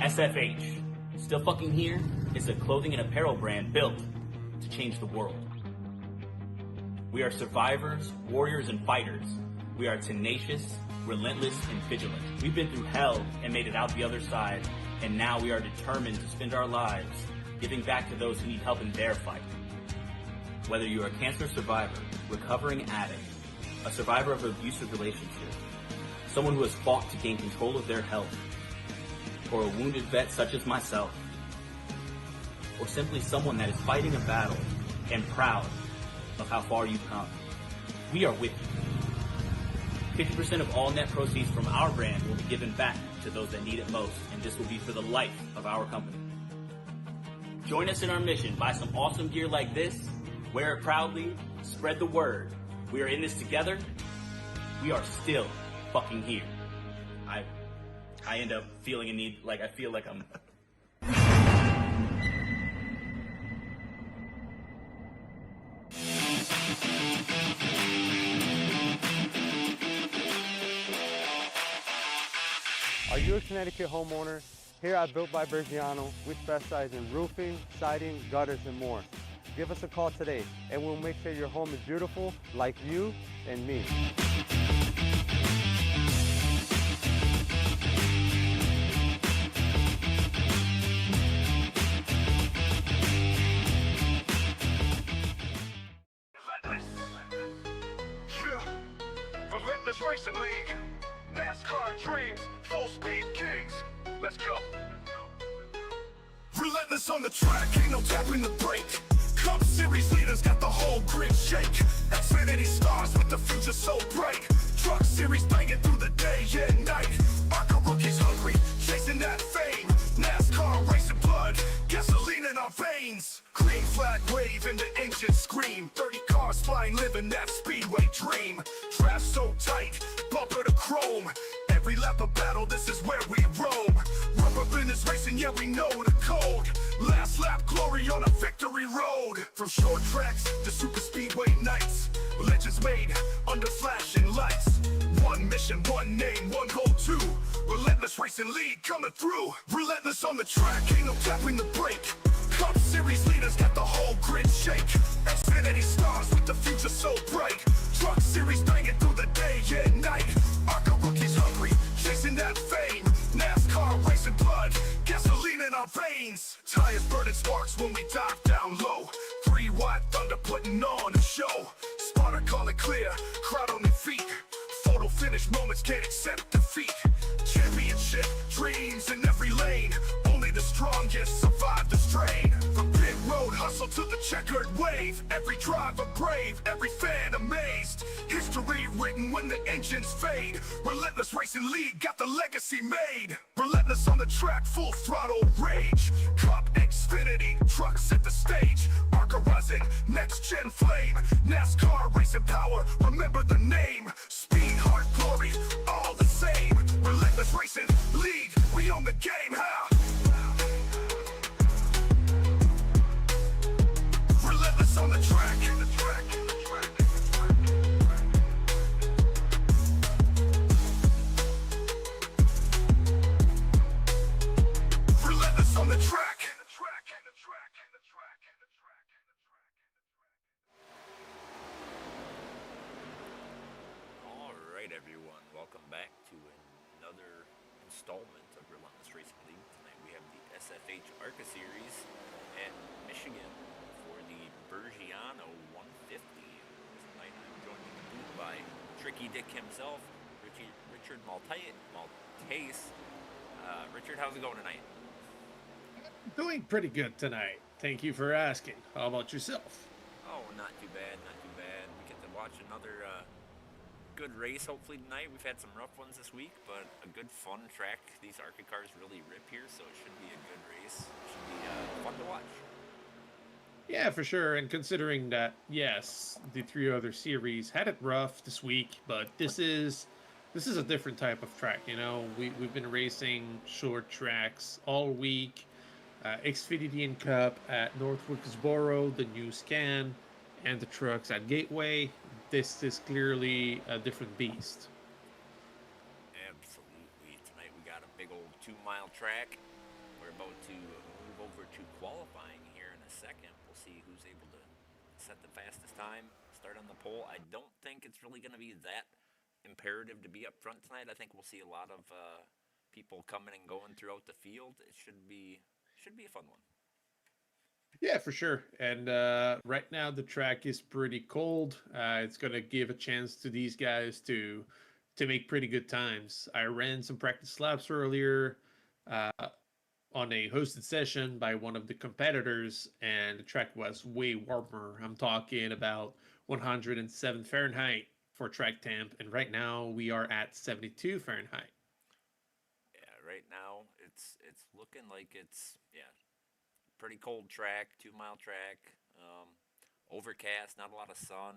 SFH, Still Fucking Here, is a clothing and apparel brand built to change the world. We are survivors, warriors, and fighters. We are tenacious, relentless, and vigilant. We've been through hell and made it out the other side, and now we are determined to spend our lives giving back to those who need help in their fight. Whether you are a cancer survivor, recovering addict, a survivor of an abusive relationship, someone who has fought to gain control of their health, or a wounded vet such as myself, or simply someone that is fighting a battle and proud of how far you've come, we are with you. 50% of all net proceeds from our brand will be given back to those that need it most, and this will be for the life of our company. Join us in our mission. Buy some awesome gear like this, wear it proudly, spread the word. We are in this together. We are still fucking here. I end up feeling a need, like I feel like I'm... Are you a Connecticut homeowner? Here at Built by Bergiano, we specialize in roofing, siding, gutters, and more. Give us a call today, and we'll make sure your home is beautiful like you and me. Relentless Racing League, NASCAR dreams, full speed kings. Let's go. Relentless on the track, ain't no tapping the brake. Cup Series leaders got the whole grid shake. Xfinity stars with the future so bright. Truck Series banging through the day and night. ARCA rookies hungry, chasing that fame. NASCAR racing blood, gasoline in our veins. Green flag wave and the engine scream. 30 cars flying, living that Speedway dream. Draft so tight, bumper to chrome. Every lap of battle, this is where we roam. Rubber business racing, yeah, we know the code. Last lap glory on a victory road. From short tracks to super speedway nights, legends made under flashing lights. One mission, one name, one goal too. Relentless Racing League coming through. Relentless on the track, ain't no tapping the brake. Cup Series leaders got the whole grid shake. Xfinity stars with the future so bright. Truck Series banging through the day and night. ARCA rookies hungry, chasing that fame. NASCAR racing blood, gasoline in our veins. Tires burning sparks when we dive down low. 3-watt thunder putting on a show. Spotter calling clear, crowd on their feet. Photo finish moments can't accept defeat. Championship dreams in every lane. Only the strongest survive the strain. From pit road hustle to the checkered wave. Every driver brave, every fan amazed. History written when the engines fade. Relentless Racing League got the legacy made. Relentless on the track, full throttle rage. Cup Xfinity, trucks at the stage. ARCA rising, next gen flame. NASCAR racing power, remember the name. Speed, heart, glory, all the same. Relentless Racing League, we own the game, how? Relentless on the track, Relentless on the track. Alright everyone, welcome back to another installment of Relentless Racing League. Tonight we have the SFH ARCA Series at Michigan for the Bergiano 150. Tonight I'm joined in the booth by Tricky Dick himself, Richard Maltese. Richard, how's it going tonight? Doing pretty good tonight. Thank you for asking. How about yourself? Oh, not too bad, not too bad. We get to watch another good race hopefully tonight. We've had some rough ones this week, but a good fun track. These ARCA cars really rip here, so it should be a good race. It should be fun to watch. Yeah, for sure. And considering that, yes, the three other series had it rough this week, but this is a different type of track. You know, we've been racing short tracks all week. Xfinity and Cup at North Wilkesboro, the new Scan, and the trucks at Gateway. This is clearly a different beast. Absolutely. Tonight we got a big old 2-mile track. about to move over to qualifying here in a second. We'll see who's able to set the fastest time, start on the pole. I don't think it's really going to be that imperative to be up front tonight. I think we'll see a lot of people coming and going throughout the field. It should be a fun one. Yeah, for sure. And right now the track is pretty cold. It's gonna give a chance to these guys to make pretty good times. I ran some practice laps earlier uh, on a hosted session by one of the competitors, and the track was way warmer. I'm talking about 107 Fahrenheit for track temp, and right now we are at 72 Fahrenheit. Yeah, right now it's looking like it's pretty cold track, 2 mile track, overcast, not a lot of sun,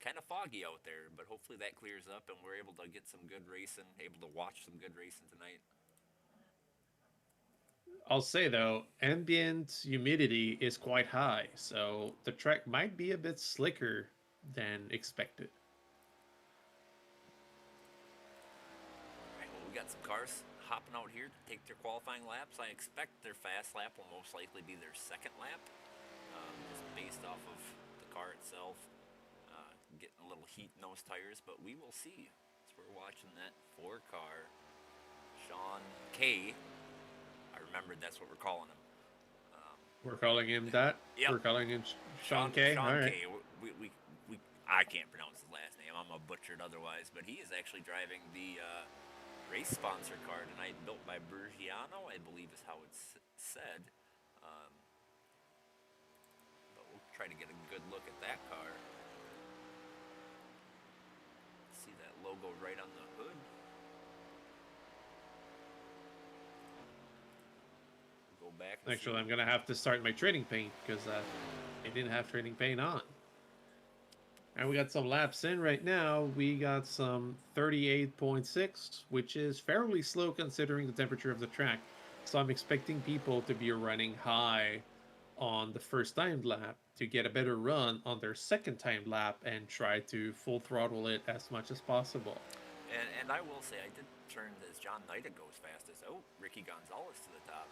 kind of foggy out there. But hopefully that clears up and we're able to get some good racing, able to watch some good racing tonight. I'll say though, ambient humidity is quite high, so the track might be a bit slicker than expected. All right, well, we got some cars hopping out here to take their qualifying laps. I expect their fast lap will most likely be their second lap, just based off of the car itself. Getting a little heat in those tires, but we will see. So we're watching that 4-car Sean K. I remembered that's what we're calling him. We're calling him that. Yep. We're calling him Sean K. Sean All right. K. I can't pronounce his last name. I'm a butchered otherwise, but he is actually driving the race sponsor car tonight, built by Bergiano, I believe is how it's said. But we'll try to get a good look at that car. See that logo right on the hood. We'll go back. Actually, I'm gonna have to start my trading paint because I didn't have trading paint on. And we got some laps in right now. We got some 38.6, which is fairly slow considering the temperature of the track. So I'm expecting people to be running high on the first timed lap to get a better run on their second timed lap and try to full throttle it as much as possible. And I will say, I did turn as John Knighted goes fastest. Oh, Ricky Gonzalez to the top.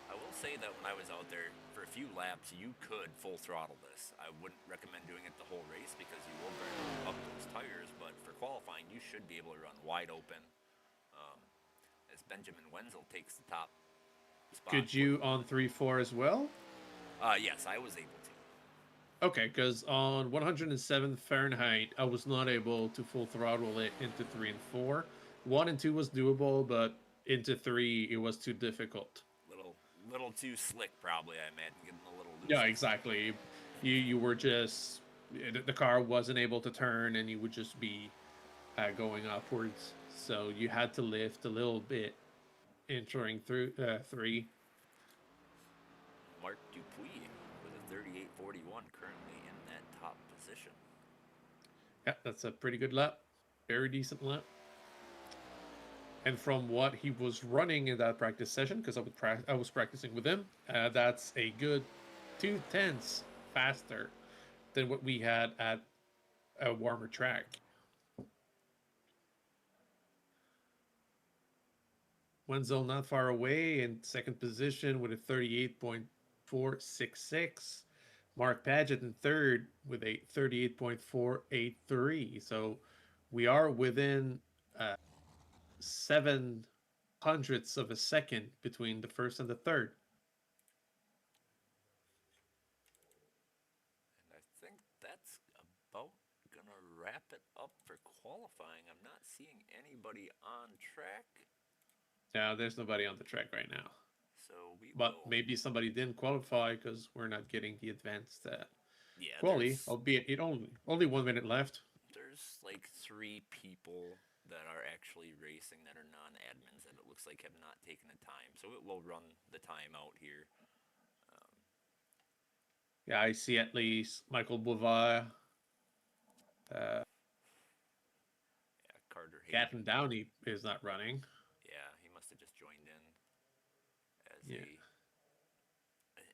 I will say that when I was out there for a few laps, you could full throttle this. I wouldn't recommend doing it the whole race because you will burn up those tires, but for qualifying, you should be able to run wide open. As Benjamin Wenzel takes the top spot. Could you on 3-4 as well? Yes, I was able to. Okay, because on 107 Fahrenheit, I was not able to full throttle it into 3 and 4. 1 and 2 was doable, but into 3, it was too difficult. Little too slick, probably. I imagine getting a little loose. Yeah, exactly. You were just the car wasn't able to turn, and you would just be going upwards. So you had to lift a little bit, entering through 3. Mark Dupuis with a 38.41 currently in that top position. Yeah, that's a pretty good lap. Very decent lap. And from what he was running in that practice session, because I was practicing with him, that's a good 0.2 faster than what we had at a warmer track. Wenzel not far away in second position with a 38.466. Mark Paget in third with a 38.483. So we are within 0.07 of a second between the first and the third. And I think that's about gonna wrap it up for qualifying. I'm not seeing anybody on track. Yeah, there's nobody on the track right now. So maybe somebody didn't qualify because we're not getting the advanced yeah, quali, albeit it only 1 minute left. There's like 3 people that are actually racing that are non-admins that it looks like have not taken the time. So it will run the time out here. Yeah, I see at least Michael Bouvard. Yeah, Carter Hayden. Captain Downey is not running. Yeah, he must have just joined in as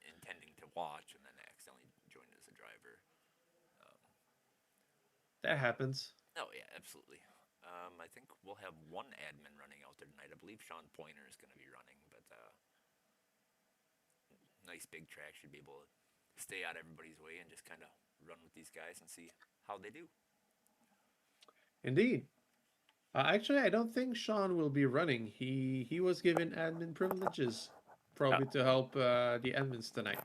intending to watch and then accidentally joined as a driver. That happens. Oh yeah, absolutely. I think we'll have one admin running out there tonight. I believe Sean Pointer is going to be running, but nice big track. Should be able to stay out of everybody's way and just kind of run with these guys and see how they do. Indeed. Actually, I don't think Sean will be running. He was given admin privileges, probably to help the admins tonight.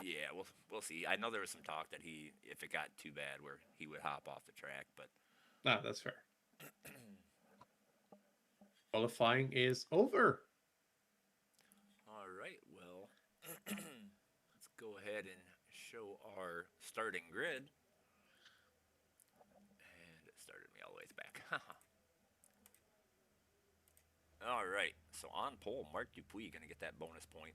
Yeah, we'll see. I know there was some talk that if it got too bad, where he would hop off the track, but Ah, that's fair. Qualifying is over. all right. Well, let's go ahead and show our starting grid. And it started me all the way back. All right. So on pole, Mark Dupuis going to get that bonus point.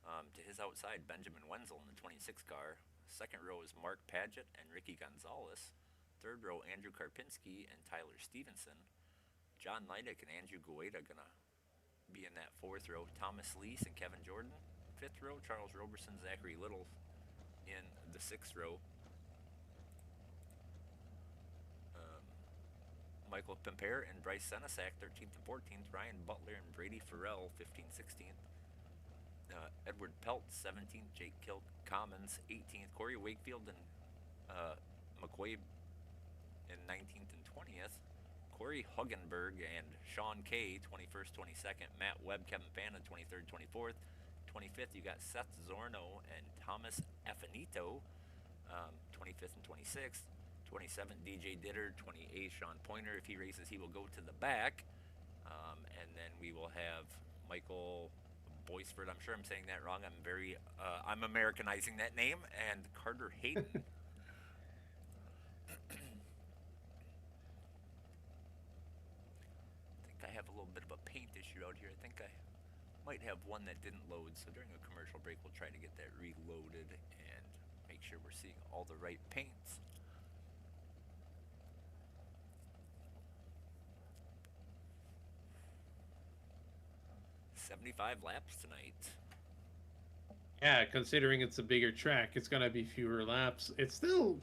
To his outside, Benjamin Wenzel in the 26 car. Second row is Mark Paget and Ricky Gonzalez. Third row, Andrew Karpinski and Tyler Stevenson. John Leidick and Andrew Gueda going to be in that fourth row. Thomas Lees and Kevin Jordan. Fifth row, Charles Roberson, Zachary Little in the sixth row. Michael Pimper and Bryce Senesac, 13th and 14th. Ryan Butler and Brady Farrell, 15th, 16th. Edward Pelt, 17th. Jake Kilt Commons, 18th. Corey Wakefield and McQuaid in 19th and 20th. Corey Huggenberg and Sean Kay, 21st, 22nd. Matt Webb, Kevin Fannin, 23rd, 24th. 25th, you got Seth Zorno and Thomas Affinito, 25th and 26th. 27th, DJ Ditter. 28th, Sean Pointer. If he races, he will go to the back. And then we will have Michael Boisford. I'm sure I'm saying that wrong. I'm Americanizing that name. And Carter Hayden. I think I have a little bit of a paint issue out here. I think I might have one that didn't load. So during a commercial break, we'll try to get that reloaded and make sure we're seeing all the right paints. 75 laps tonight. Yeah, considering it's a bigger track, it's gonna be fewer laps. It's still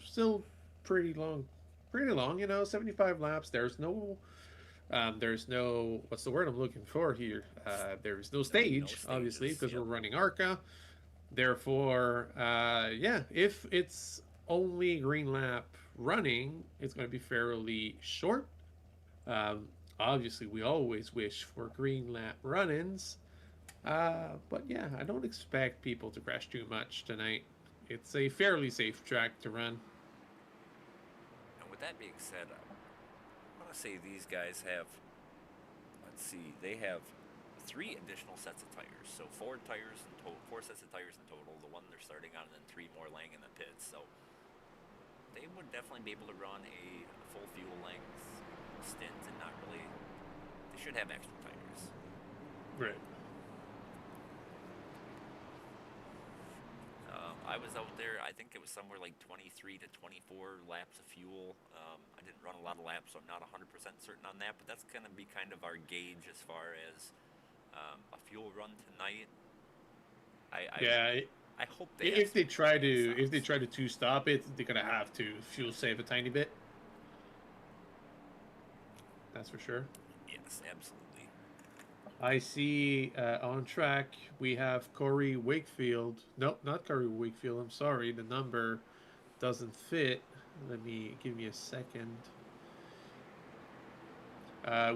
pretty long, 75 laps. There's no what's the word I'm looking for here? There is no stage, obviously, because we're running ARCA. Therefore, yeah, if it's only green lap running, it's going to be fairly short. Obviously, we always wish for green lap run-ins. But yeah, I don't expect people to crash too much tonight. It's a fairly safe track to run. And with that being said, I want to say these guys have, let's see, they have 3 additional sets of tires. So 4 tires in total, 4 sets of tires in total. The one they're starting on, and then 3 more laying in the pits. So they would definitely be able to run a full fuel length stint and not really. They should have extra tires. Right. I was out there, I think it was somewhere like 23 to 24 laps of fuel. I didn't run a lot of laps, so I'm not 100% certain on that, but that's going to be kind of our gauge as far as a fuel run tonight. I hope they if they try to two-stop it, they're going to have to fuel save a tiny bit. That's for sure. Yes, absolutely. I see on track we have Corey Wakefield. Nope, not Corey Wakefield. I'm sorry, the number doesn't fit. Give me a second.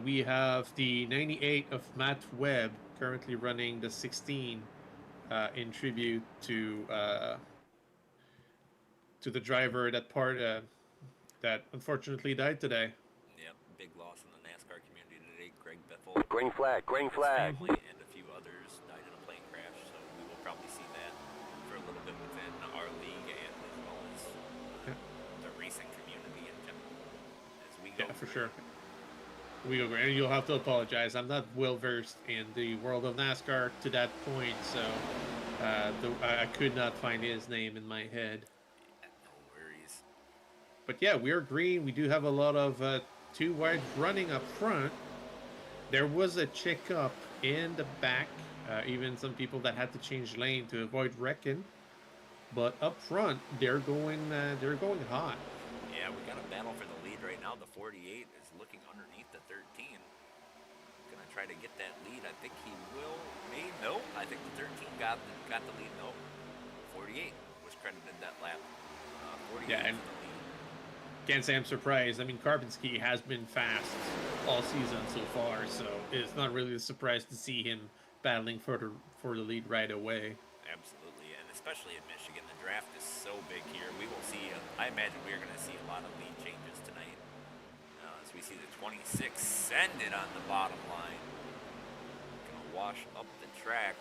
We have the 98 of Matt Webb currently running the 16 in tribute to the driver that unfortunately died today. Yep, big loss in the NASCAR community today. Greg Biffle. Green flag, green flag. Family and a few others died in a plane crash, so we will probably see that for a little bit within our league and as well as the racing community in general. As we go for sure. We go, and you'll have to apologize. I'm not well versed in the world of NASCAR to that point, so I could not find his name in my head. No worries. But yeah, we are green. We do have a lot of 2 wide running up front. There was a checkup in the back, even some people that had to change lane to avoid wrecking. But up front, they're going hot. Yeah, we got a battle for the lead right now. The 48 is looking underneath the 13. going to try to get that lead. I think he will. No. I think the 13 got the lead. No. 48 was credited that lap. 48 Yeah, and for the lead. can't say I'm surprised. I mean, Karpinski has been fast all season so far, so it's not really a surprise to see him battling for the lead right away. Absolutely, and especially in Michigan, the draft is so big here. We will see, I imagine we're going to see a lot of lead changes tonight. As we see the 26 send it on the bottom line. Going to wash up the track.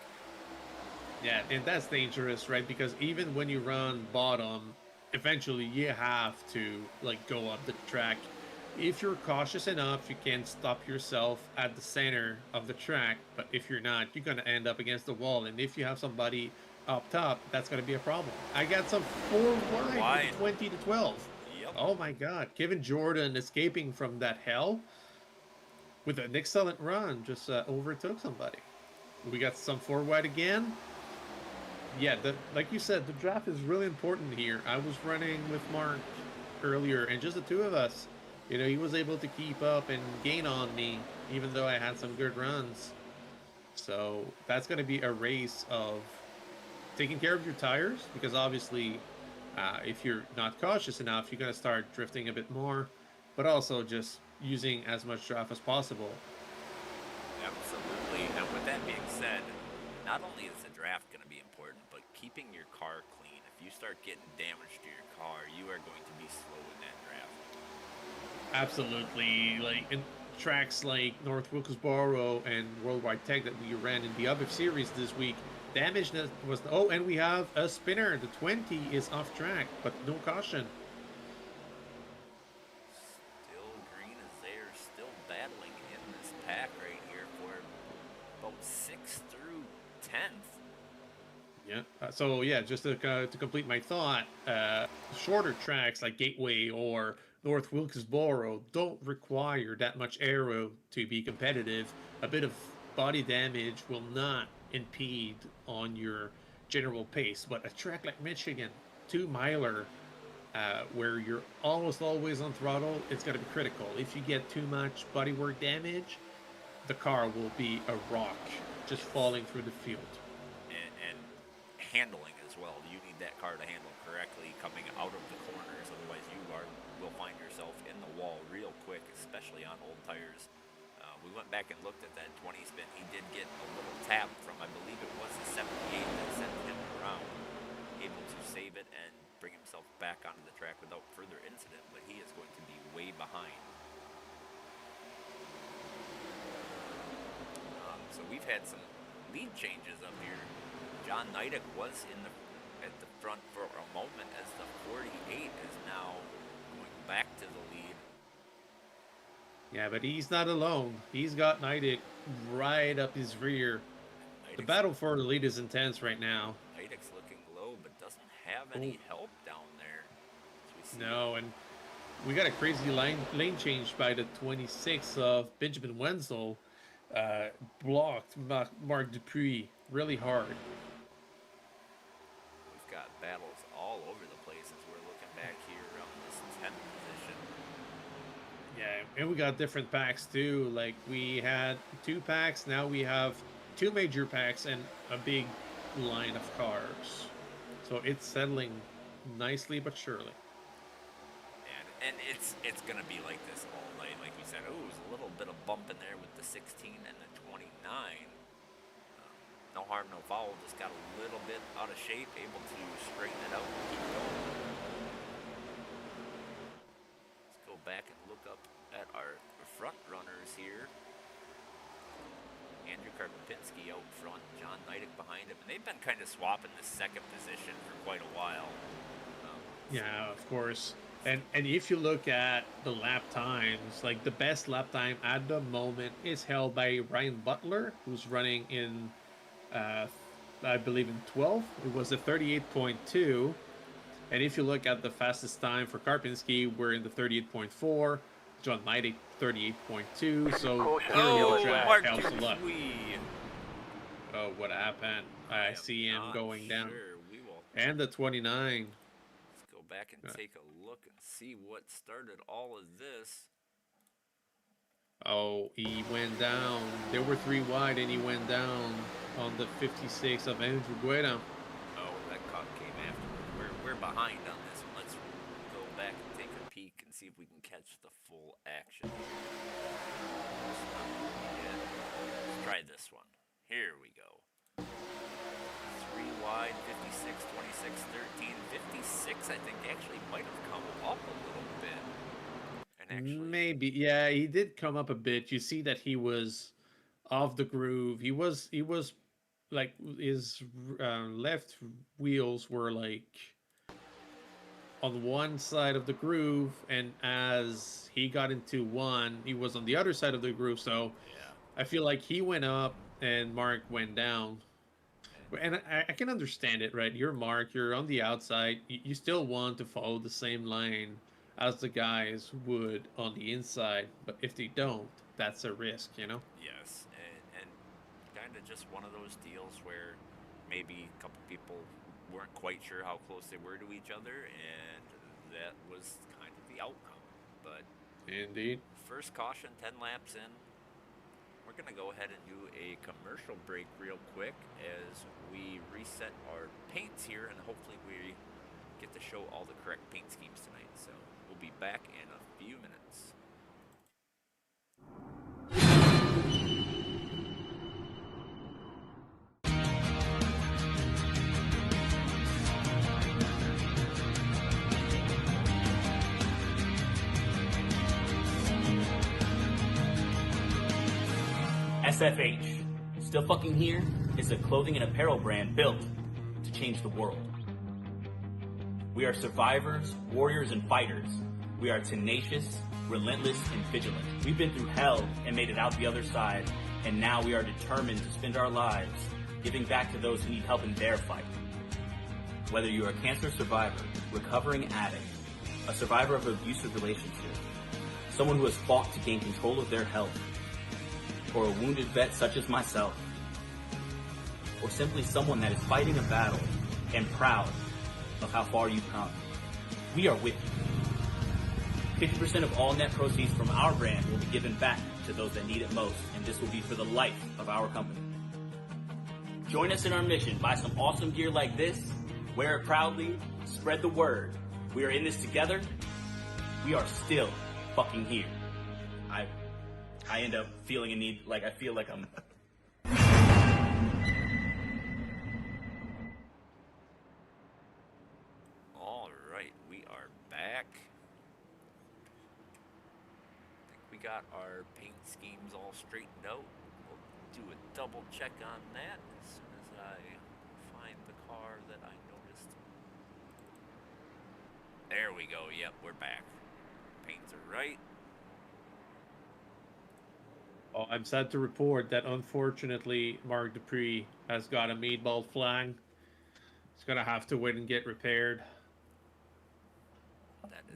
Yeah, and that's dangerous, right? Because even when you run bottom, eventually you have to like go up the track. If you're cautious enough, you can stop yourself at the center of the track, but if you're not, you're going to end up against the wall. And if you have somebody up top, that's going to be a problem. I got some 4 wide, 20 to 12. Yep. Oh my God, Kevin Jordan escaping from that hell with an excellent run, just overtook somebody. We got some 4 wide again. Yeah, like you said, the draft is really important here. I was running with Mark earlier, and just the two of us, you know, he was able to keep up and gain on me, even though I had some good runs. So that's going to be a race of taking care of your tires, because obviously, if you're not cautious enough, you're going to start drifting a bit more, but also just using as much draft as possible. Absolutely. And with that being said, not only is the draft going to be important, but keeping your car clean. If you start getting damage to your car, you are going to be slow in that draft. Absolutely. Like in tracks like North Wilkesboro and Worldwide Tech that we ran in the other series this week, damage was... Oh, and we have a spinner. The 20 is off track, but no caution. Still green is there, still battling in this pack right here for about 6th through 10th. Yeah. So yeah, just to complete my thought, shorter tracks like Gateway or North Wilkesboro don't require that much aero to be competitive. A bit of body damage will not impede on your general pace, but a track like Michigan, 2-miler, where you're almost always on throttle, it's going to be critical. If you get too much bodywork damage, the car will be a rock just falling through the field. And handling as well. You need that car to handle correctly coming out of the corners, otherwise you will find yourself in the wall real quick, especially on old tires. We went back and looked at that 20 spin. He did get a little tap from, I believe it was the 78 that sent him around, able to save it and bring himself back onto the track without further incident, but he is going to be way behind. So we've had some lead changes up here. John Neidick was at the front for a moment as the 48 is now going back to the lead. Yeah, but he's not alone. He's got Neidick right up his rear. The battle for the lead is intense right now. Neidick's looking low, but doesn't have any help down there. No, and we got a crazy lane change by the 26 of Benjamin Wenzel. Blocked Mark Dupuis really hard. We've got battles all over the place as we're looking back here on this 10th position. Yeah, and we got different packs too. Like we had 2 packs, now we have 2 major packs and a big line of cars. So it's settling nicely but surely. And it's gonna be like this all night. Like we said, there's a little bit of bump in there with the 16 and the 29. No harm, no foul. Just got a little bit out of shape, able to straighten it out and keep going. Let's go back and look up at our front runners here. Andrew Karpinski out front, John Neidick behind him, and they've been kind of swapping the second position for quite a while. Yeah, of course. And if you look at the lap times, like the best lap time at the moment is held by Ryan Butler, who's running in, I believe in 12. It was a 38.2. And if you look at the fastest time for Karpinski, we're in the 38.4. John Neidick 38.2. So oh, track helps a lot. Oh, what happened? I see him going down. We will. And the 29. Back and take a look and see what started all of this. Oh, he went down. There were 3 wide, and he went down on the 56 of Andrew Guetta. Oh, that cut came afterward. We're behind on this one. Let's go back and take a peek and see if we can catch the full action. Let's try this one. Here we go. 3 wide, 56, 26, 13, 56. I think actually might have come up a little bit. And actually, Maybe, yeah, he did come up a bit. You see that he was off the groove. He was like his left wheels were like on one side of the groove, and as he got into one, he was on the other side of the groove. So yeah. I feel like he went up and Mark went down. And I can understand it, right? You're Mark, you're on the outside. You still want to follow the same line as the guys would on the inside, but if they don't, that's a risk, you know? Yes, and kind of just one of those deals where maybe a couple people weren't quite sure how close they were to each other, and that was kind of the outcome. But Indeed. first caution, 10 laps in. We're going to go ahead and do a commercial break real quick as we reset our paints here, and hopefully we get to show all the correct paint schemes tonight. So we'll be back in a few minutes. SFH, still fucking here, is a clothing and apparel brand built to change the world. We are survivors, warriors, and fighters. We are tenacious, relentless, and vigilant. We've been through hell and made it out the other side, and now we are determined to spend our lives giving back to those who need help in their fight. Whether you are a cancer survivor, recovering addict, a survivor of an abusive relationship, someone who has fought to gain control of their health, or a wounded vet such as myself, or simply someone that is fighting a battle and proud of how far you've come, we are with you. 50% of all net proceeds from our brand will be given back to those that need it most, and this will be for the life of our company. Join us in our mission. Buy some awesome gear like this, wear it proudly, spread the word. We are in this together. We are still fucking here. I end up feeling a need, like I feel like I'm... All right, we are back. I think we got our paint schemes all straightened out. We'll do a double check on that as soon as I find the car that I noticed. There we go. Yep, we're back. Paints are right. Oh, I'm sad to report that unfortunately Mark Dupree has got a meatball flag. He's gonna have to wait and get repaired.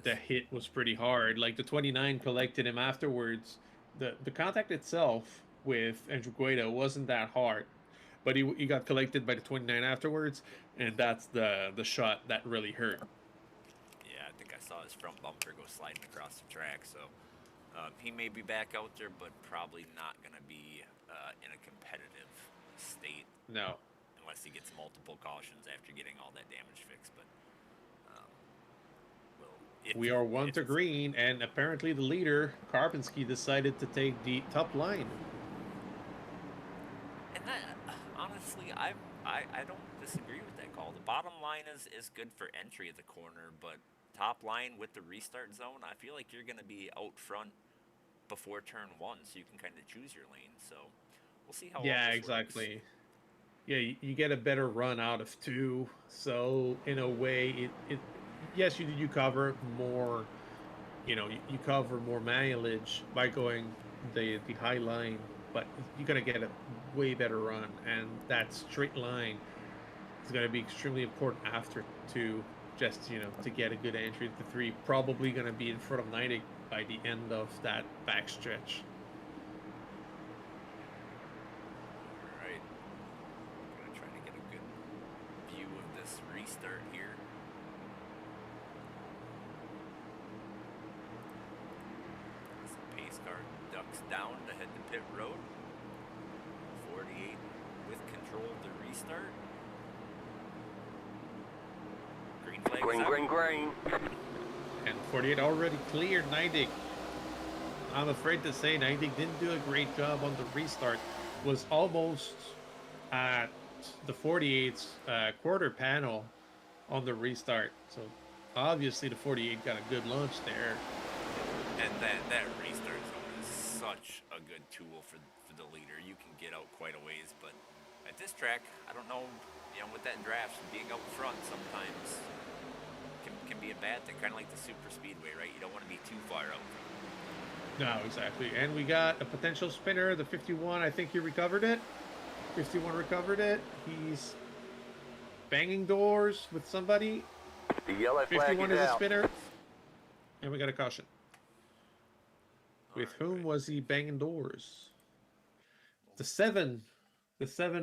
The hit was pretty hard. Like the 29 collected him afterwards. The contact itself with Andrew Guetta wasn't that hard, but he got collected by the 29 afterwards, and that's the shot that really hurt. Yeah, I think I saw his front bumper go sliding across the track, so he may be back out there, but probably not going to be in a competitive state. No. Unless he gets multiple cautions after getting all that damage fixed. But we are 1 to green, and apparently the leader, Karpinski, decided to take the top line. And that, honestly, I don't disagree with that call. The bottom line is good for entry at the corner, but top line with the restart zone, I feel like you're going to be out front before turn 1, so you can kind of choose your lane. So we'll see how. Yeah, exactly. Works. Yeah, you get a better run out of 2. So in a way, it yes, you cover more. You know, you cover more mileage by going the high line, but you're gonna get a way better run, and that straight line is gonna be extremely important after 2. Just to get a good entry to 3. Probably gonna be in front of 90 by the end of that backstretch. All right, I'm gonna try to get a good view of this restart here. This pace car ducks down to head to pit road. 48 with control to restart. Green flag is out. Green. And 48 already cleared 90. I'm afraid to say 90 didn't do a great job on the restart. Was almost at the 48's quarter panel on the restart. So obviously the 48 got a good launch there. And that restart zone is such a good tool for the leader. You can get out quite a ways, but at this track, I don't know, with that draft, being out front sometimes can be a bad thing, kind of like the super speedway, right? You don't want to be too far out. No, exactly. And we got a potential spinner, the 51. I think he recovered it. 51 recovered it. He's banging doors with somebody. The yellow flag 51 is a out. spinner. And we got a caution. With whom was he banging doors? The 7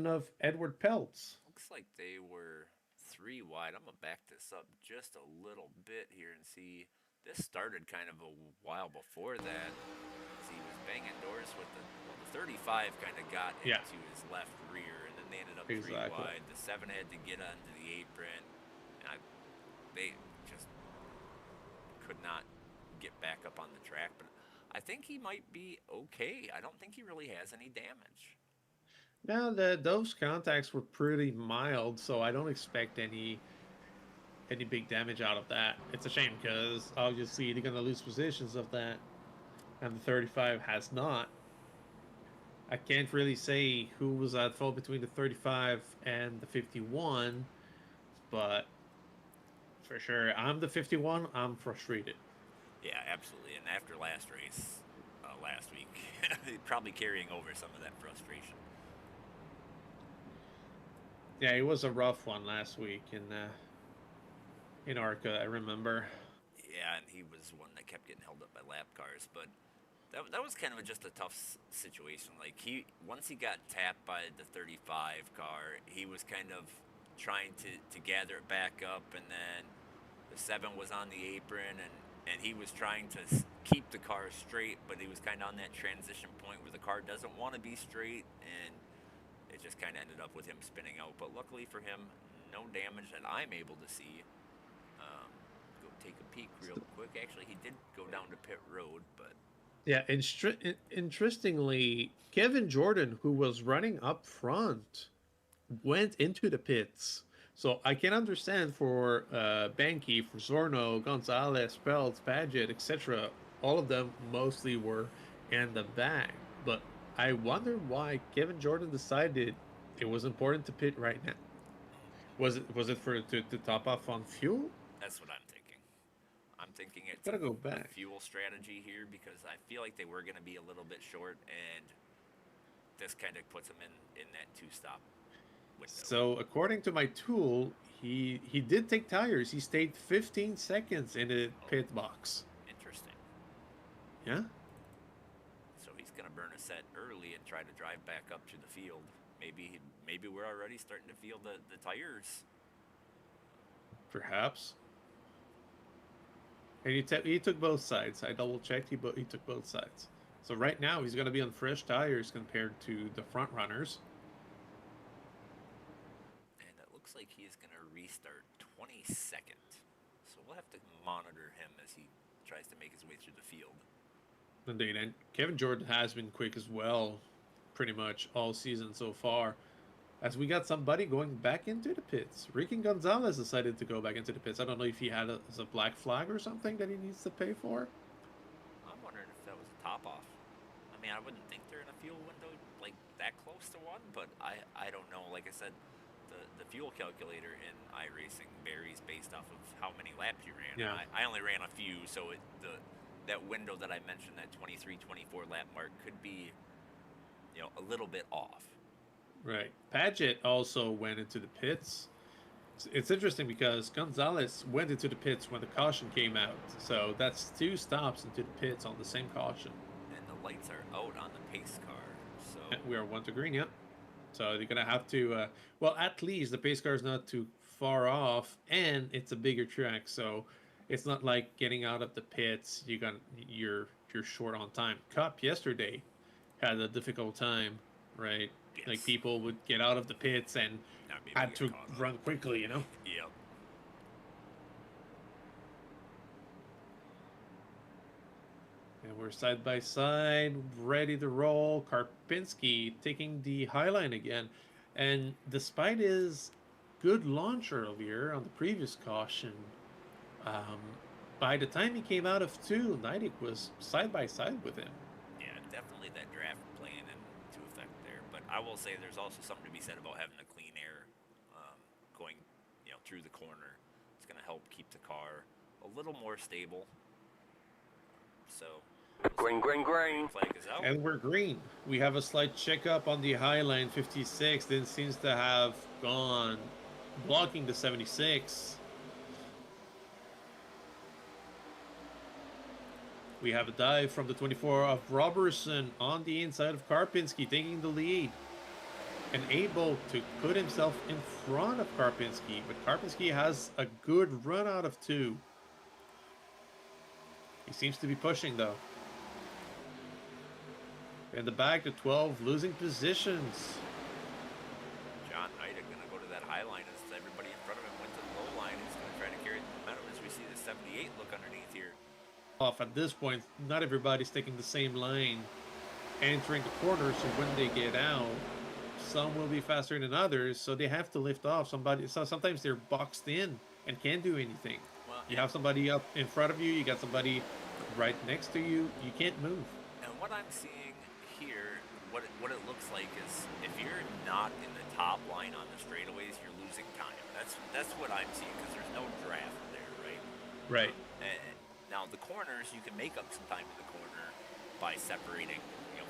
of Edward Peltz. Looks like they were 3 wide. I'm gonna back this up just a little bit here and see. This started kind of a while before that. As he was banging doors with the 35 kind of got into his left rear, and then they ended up 3 wide. The 7 had to get onto the apron, and they just could not get back up on the track. But I think he might be okay. I don't think he really has any damage. Now, those contacts were pretty mild, so I don't expect any big damage out of that. It's a shame because obviously they're gonna lose positions of that, and the 35 has not. I can't really say who was at fault between the 35 and the 51, but for sure, I'm the 51. I'm frustrated. Yeah, absolutely. And after last race, last week, probably carrying over some of that frustration. Yeah, it was a rough one last week in ARCA, I remember. Yeah, and he was one that kept getting held up by lap cars, but that was kind of just a tough situation. Like once he got tapped by the 35 car, he was kind of trying to gather it back up, and then the 7 was on the apron, and he was trying to keep the car straight, but he was kind of on that transition point where the car doesn't want to be straight, and it just kind of ended up with him spinning out. But luckily for him, no damage that I'm able to see. Go take a peek real quick. Actually, he did go down to pit road, but... Yeah, interestingly, Kevin Jordan, who was running up front, went into the pits. So I can understand for Banky, for Zorno, Gonzalez, Peltz, Paget, etc. All of them mostly were in the back. But I wonder why Kevin Jordan decided it was important to pit right now. Was it for to top off on fuel? That's what I'm thinking. I'm thinking it's Gotta go a back. fuel strategy here, because I feel like they were going to be a little bit short, and this kind of puts them in that 2-stop window. So according to my tool, he did take tires. He stayed 15 seconds in the pit box. Interesting. Yeah. So he's going to burn a set early and try to drive back up to the field. Maybe we're already starting to feel the tires. Perhaps. And he took both sides. I double checked. He took both sides. So right now he's going to be on fresh tires compared to the front runners. And it looks like he is going to restart 22nd. So we'll have to monitor him as he tries to make his way through the field. Indeed, and Kevin Jordan has been quick as well, pretty much all season so far. As we got somebody going back into the pits. Ricky Gonzalez decided to go back into the pits. I don't know if he had a black flag or something that he needs to pay for. I'm wondering if that was a top-off. I mean, I wouldn't think they're in a fuel window like that close to one, but I don't know. Like I said, the fuel calculator in iRacing varies based off of how many laps you ran. Yeah. I only ran a few, so that window that I mentioned, that 23, 24 lap mark, could be, a little bit off. Right. Paget also went into the pits. It's interesting because Gonzalez went into the pits when the caution came out. So that's 2 stops into the pits on the same caution. And the lights are out on the pace car. So We are 1 to green, yeah. So they're going to have to... well, at least the pace car is not too far off, and it's a bigger track. So it's not like getting out of the pits. You're you're short on time. Cup yesterday had a difficult time, right? Yes. Like people would get out of the pits and Not be able had get to caught up. run quickly, you know? Yep. And we're side by side, ready to roll. Karpinski taking the high line again. And despite his good launch earlier on the previous caution, um, by the time he came out of two, Nidic was side by side with him. Yeah, definitely that draft playing into effect there. But I will say there's also something to be said about having a clean air going, through the corner. It's going to help keep the car a little more stable. So Green. flag is out. And we're green. We have a slight checkup on the high line. 56 then seems to have gone, blocking the 76. We have a dive from the 24 of Robertson on the inside of Karpinski, taking the lead and able to put himself in front of Karpinski. But Karpinski has a good run out of two. He seems to be pushing though. In the back to 12, losing positions. John Nidic going to go to that high line as everybody in front of him went to the low line. He's going to try to carry the momentum as we see the 78 look underneath here. Off at this point, not everybody's taking the same line entering the corner, so when they get out, some will be faster than others, so they have to lift off. Sometimes they're boxed in and can't do anything. Well, You have somebody up in front of you, you got somebody right next to you, you can't move. and what I'm seeing here, what it looks like is if you're not in the top line on the straightaways, you're losing time. That's what I'm seeing because there's no draft there, right? Right. Now the corners, you can make up some time in the corner by separating,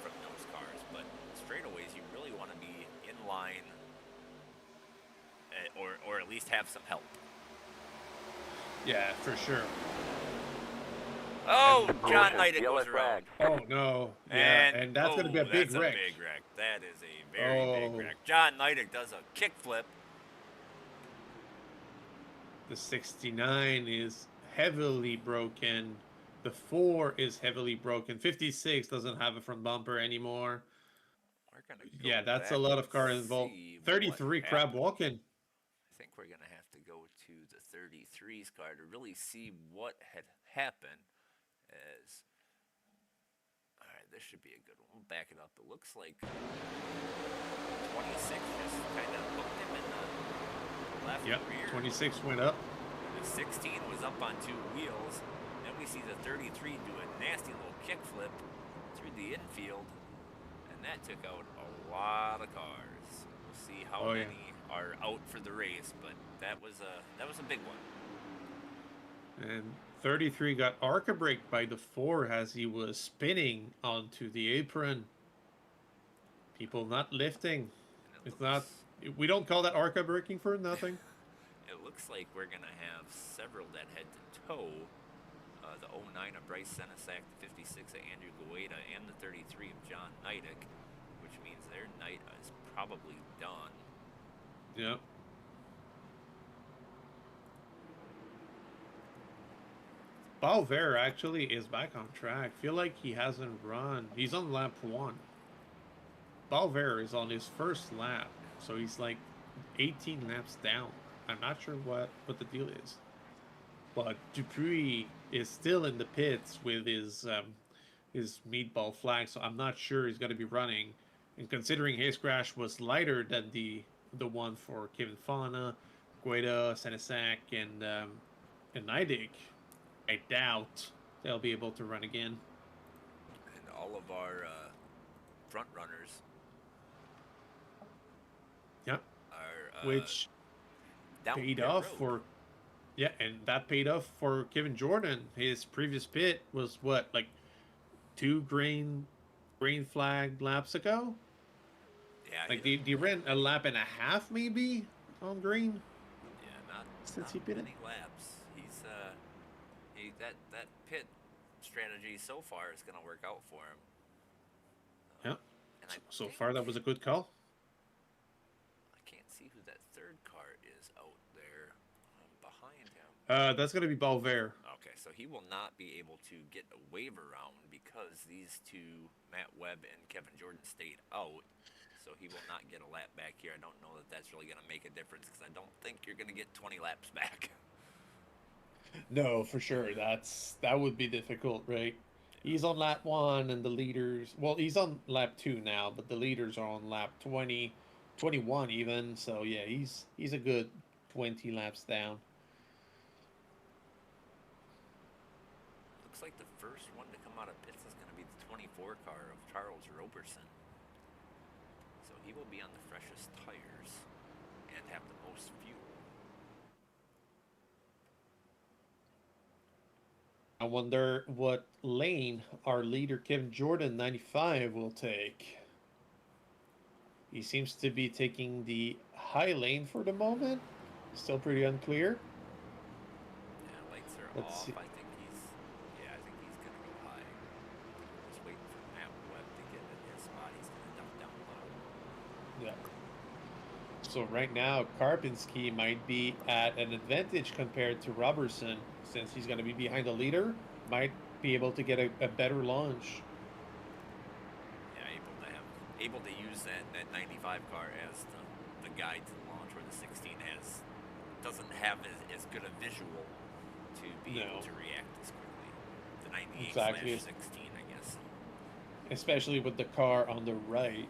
from those cars. But straightaways, you really want to be in line, or at least have some help. Yeah, for sure. Oh, John Nidic Yellow goes around. Oh no. Yeah, and that's going to be a big that's wreck. a big wreck. That is a very big Oh. wreck. John Nidic does a kickflip. The 69 is heavily broken. The 4 is heavily broken. 56 doesn't have a front bumper anymore. We're gonna go Yeah, that's a back lot of and car involved. see 33 what crab happened. walking. I think we're gonna have to go to the 33's car to really see what had happened. As all right, this should be a good one. We'll back it up. It looks like 26 just kind of hooked him in the left Yep, rear. 26 went up. The 16 was up on two wheels. Then we see the 33 do a nasty little kickflip through the infield, and that took out a lot of cars. We'll see how Oh, yeah. many are out for the race, but that was a big one. And 33 got ARCA brake by the 4 as he was spinning onto the apron. People not lifting. And It's not. looks- We don't call that ARCA braking for nothing. It looks like we're gonna have several that head to toe. The 09 of Bryce Senesac, the 56 of Andrew Gueda, and the 33 of John Nidic, which means their night is probably done. Yep. Balver actually is back on track. Feel like he hasn't run. He's on lap 1. Balver is on his first lap, so he's like 18 laps down. I'm not sure what the deal is. But Dupuis is still in the pits with his meatball flag, so I'm not sure he's going to be running. And considering his crash was lighter than the one for Kevin Fauna, Gueda, Senesac, and Nidic, I doubt they'll be able to run again. And all of our front runners Yep. are Which down paid pit off road. for. Yeah, and that paid off for Kevin Jordan. His previous pit was what, like 2 green flag laps ago? Yeah, Like he- they ran a lap and a half maybe on green. yeah, not since not he pitted. many laps. He's that pit strategy so far is going to work out for him. Yeah. And I So think- far that was a good call. I can't see who that third car is out there behind him. That's gonna be Balver. Okay, so he will not be able to get a waiver round because these two, Matt Webb and Kevin Jordan, stayed out. So he will not get a lap back here. I don't know that that's really going to make a difference because I don't think you're going to get 20 laps back. No, for sure. That would be difficult, right? He's on lap 1 and the leaders, well, he's on lap 2 now, but the leaders are on lap 20, 21 even. So yeah, he's a good 20 laps down. Looks like the first one to come out of pits is going to be the 24 car of Charles Roberson. So he will be on the freshest tires and have the most fuel. I wonder what lane our leader Kevin Jordan 95 will take. He seems to be taking the high lane for the moment. Still pretty unclear. Yeah, lights are Let's off. see. I think he's going to go high. Just waiting for Matt Webb to get in his spot. He's going to dump down low. Yeah. So right now, Karpinski might be at an advantage compared to Robertson, since he's going to be behind the leader. Might be able to get a better launch. Yeah, able to use that 95 car as the guide to the launch, where the 16 doesn't have as good a visual to be able to react as quickly. The 98 Exactly. / 16, I guess. Especially with the car on the right.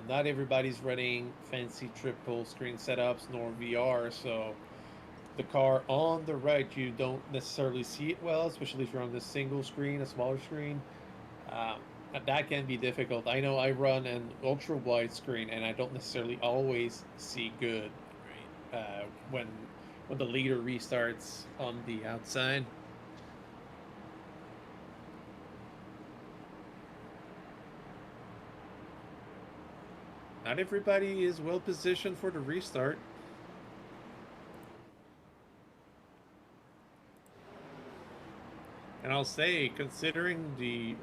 Not everybody's running fancy triple screen setups nor VR, so the car on the right, you don't necessarily see it well, especially if you're on the single screen, a smaller screen. That can be difficult. I know I run an ultra wide screen, and I don't necessarily always see good when the leader restarts on the outside. Not everybody is well positioned for the restart. And I'll say, considering the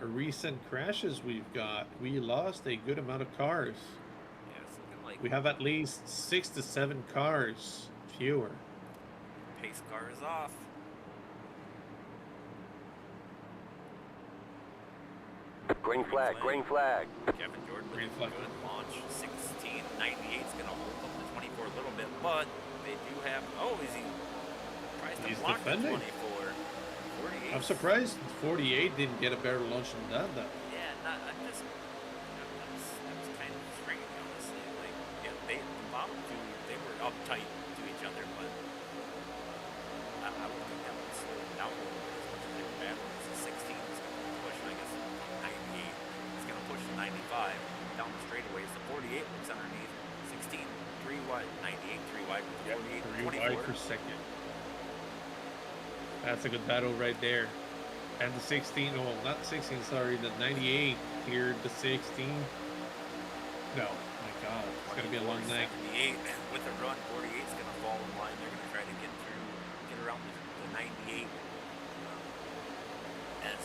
recent crashes we've got, we lost a good amount of cars. Yeah, it's looking like We have at least 6 to 7 cars fewer. pace car is off. Green flag, green flag. Kevin Jordan with Green a flag. good launch. 1698 is going to hold up the 24 a little bit, but they do have. Oh, is he tries to He's block the defending. 24? 48. I'm surprised 48 didn't get a better launch than that, though. Yeah, I'm just. That was kind of strange, honestly. Like, yeah, the bottom two, they were uptight to each other, but I would think that would slow them down a little bit as much as they were battling. The 16 is going to push, I guess, 98. It's going to push the 95 down the straightaways. The 48 looks underneath. 16, 3 wide. 98, 3 wide. 48, 3 wide 24. per second. That's a good battle right there. And the 16, oh, not 16, sorry, the 98 cleared the 16. No, my God, it's going to be a long night. 78 with a run. 48 is going to fall in line. They're going to try to get around the 98. As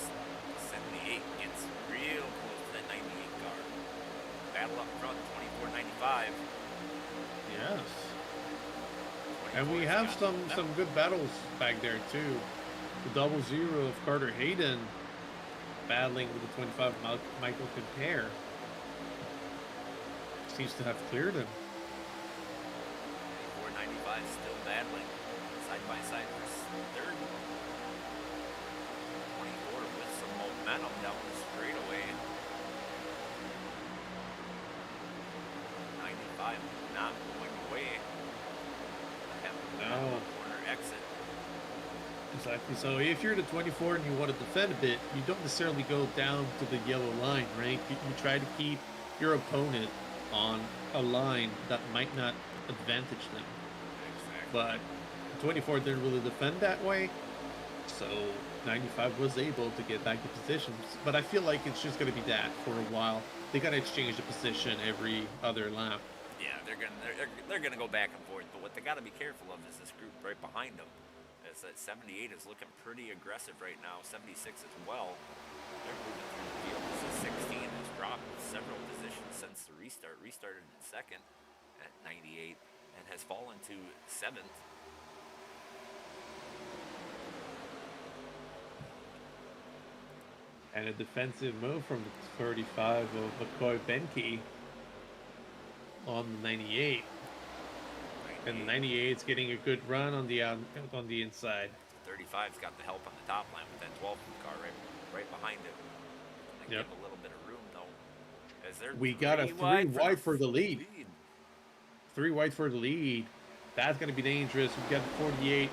78 gets real close to that 98 car. Battle up front, 24-95. Yes. And we have some good battles back there too. The 00 of Carter Hayden battling with the 25 Michael Compare. Seems to have cleared him. 495 still battling side by side for third. 24 with some momentum down the straightaway. 95 not going away. No. Corner exit. Exactly. So if you're the 24 and you want to defend a bit, you don't necessarily go down to the yellow line, right? You try to keep your opponent on a line that might not advantage them. Exactly. But 24 didn't really defend that way, so 95 was able to get back to positions. But I feel like it's just going to be that for a while. They got to exchange the position every other lap. Yeah, they're gonna go back and forth. But what they got to be careful of is this group right behind them. Is that 78 is looking pretty aggressive right now. 76 as well. They're moving through the field. This 16 has dropped several positions since the restart. Restarted in second at 98 and has fallen to 7th. And a defensive move from the 35 of McCoy Benke on the 98. And the 98's getting a good run on the inside. 35's got the help on the top line with that 12 car right behind it. They Yep. give a little bit of room though. As they're We got a three wide for the lead. 3 wide for the lead. That's going to be dangerous. We've got the 48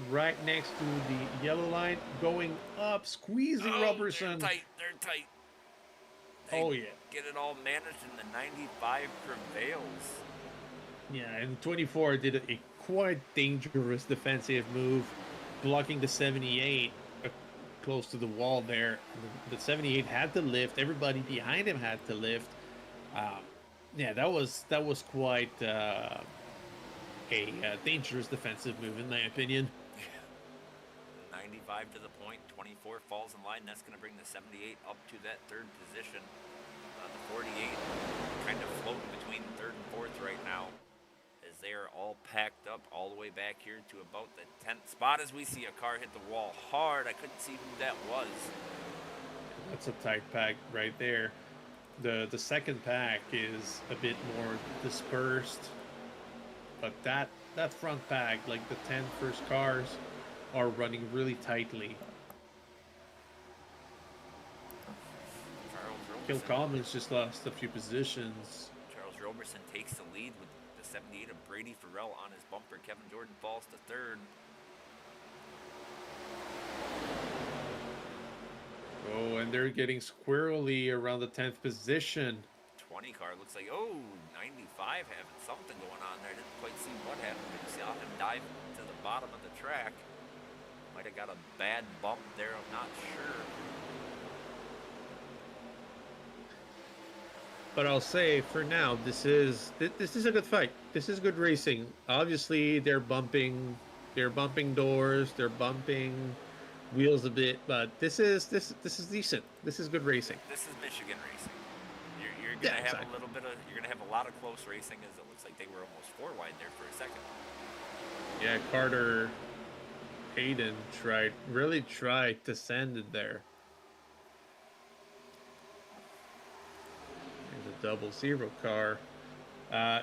right next to the yellow line, going up, squeezing Robertson. They're tight. Oh, yeah. Get it all managed, and the 95 prevails. Yeah, and 24 did a quite dangerous defensive move, blocking the 78 close to the wall there. The 78 had to lift. Everybody behind him had to lift. Yeah, that was quite a dangerous defensive move, in my opinion. 95 to the point, 24 falls in line. That's going to bring the 78 up to that third position. The 48 kind of floating between third and fourth right now, as they are all packed up all the way back here to about the 10th spot. As we see a car hit the wall hard, I couldn't see who that was. That's a tight pack right there. The second pack is a bit more dispersed, but that front pack, like the 10 first cars, are running really tightly. Kill Commons just lost a few positions. Charles Roberson takes the lead with the 78 of Brady Farrell on his bumper. Kevin Jordan falls to third. Oh, and they're getting squirrely around the 10th position. 20 car looks like, 95 having something going on there. Didn't quite see what happened. But you saw him dive to the bottom of the track. Might have got a bad bump there, I'm not sure. But I'll say for now, this is a good fight. This is good racing. Obviously, they're bumping doors, they're bumping wheels a bit, but this is decent. This is good racing. This is Michigan racing. You're gonna have a little bit of, you're gonna have a lot of close racing, as it looks like they were almost 4 wide there for a second. Yeah, Carter Hayden really tried to send it there. There's a 00 car.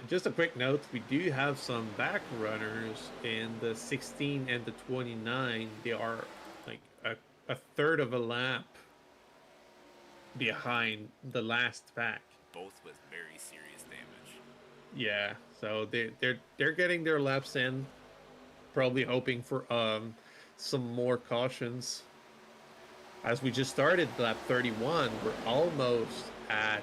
Just a quick note, we do have some back runners in the 16 and the 29. They are like a third of a lap behind the last pack. Both with very serious damage. Yeah, so they're getting their laps in, probably hoping for some more cautions. As we just started lap 31, we're almost at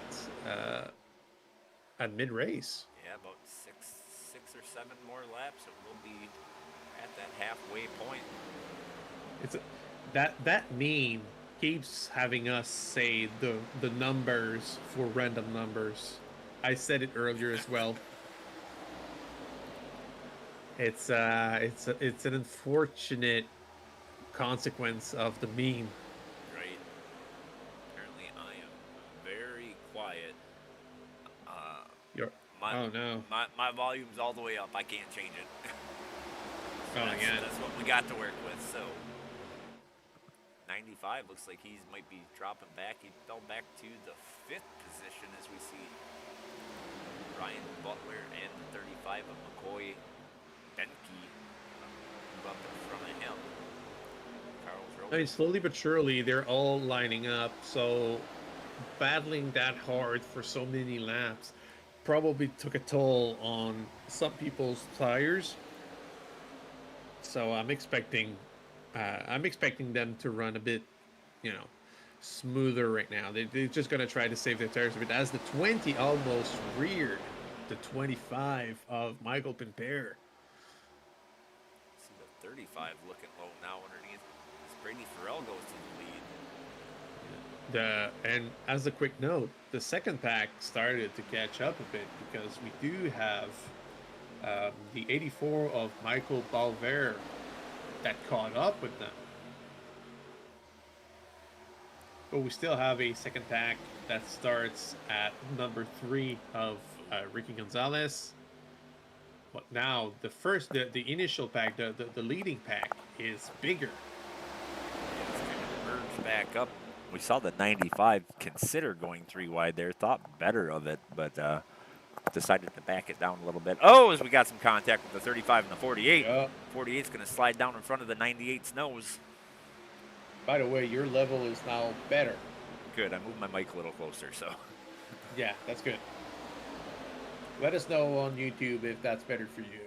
mid-race. Yeah, about six or 7 more laps, and we'll be at that halfway point. It's that meme keeps having us say the numbers for random numbers. I said it earlier as well. It's an unfortunate consequence of the meme. Right. Apparently, I am very quiet. Oh no. My volume's all the way up. I can't change it. That's what we got to work with. So 95 looks like he might be dropping back. He fell back to the 5th position, as we see Ryan Butler and the 35 of McCoy Benke move up in front of him. I mean, slowly but surely, they're all lining up. So battling that hard for so many laps probably took a toll on some people's tires. So I'm expecting them to run a bit, smoother right now. They're just going to try to save their tires a bit, as the 20 almost reared the 25 of Michael Pimpere. See the 35 looking low now underneath. Brady Farrell goes to the lead. And as a quick note, the second pack started to catch up a bit, because we do have the 84 of Michael Balver that caught up with them. But we still have a second pack that starts at number 3 of Ricky Gonzalez. But now the initial pack, the leading pack, is bigger. It's going to merge back up We saw the 95 consider going 3 wide there, thought better of it, but decided to back it down a little bit. Oh, as we got some contact with the 35 and the 48. Yeah. 48's going to slide down in front of the 98's nose. By the way, your level is now better. Good. I moved my mic a little closer, so. Yeah, that's good. Let us know on YouTube if that's better for you.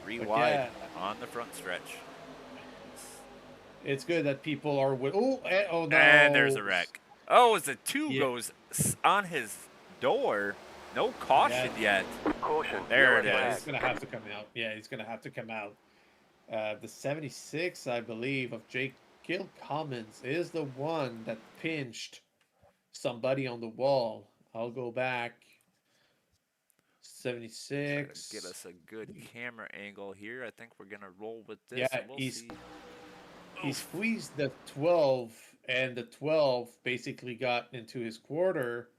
3 But wide yeah. on the front stretch. It's good that people are with. Oh, oh no! And there's a wreck. Oh, as the 2 Yeah. goes on his door. No caution yet. Caution. There yellow it flag. is. He's gonna have to come out. Yeah, he's gonna have to come out. The 76, I believe, of Jake Commons is the one that pinched somebody on the wall. I'll go back. Try to 76. get us a good camera angle here. I think we're gonna roll with this. Yeah, and we'll see. He squeezed the 12, and the 12 basically got into his quarter,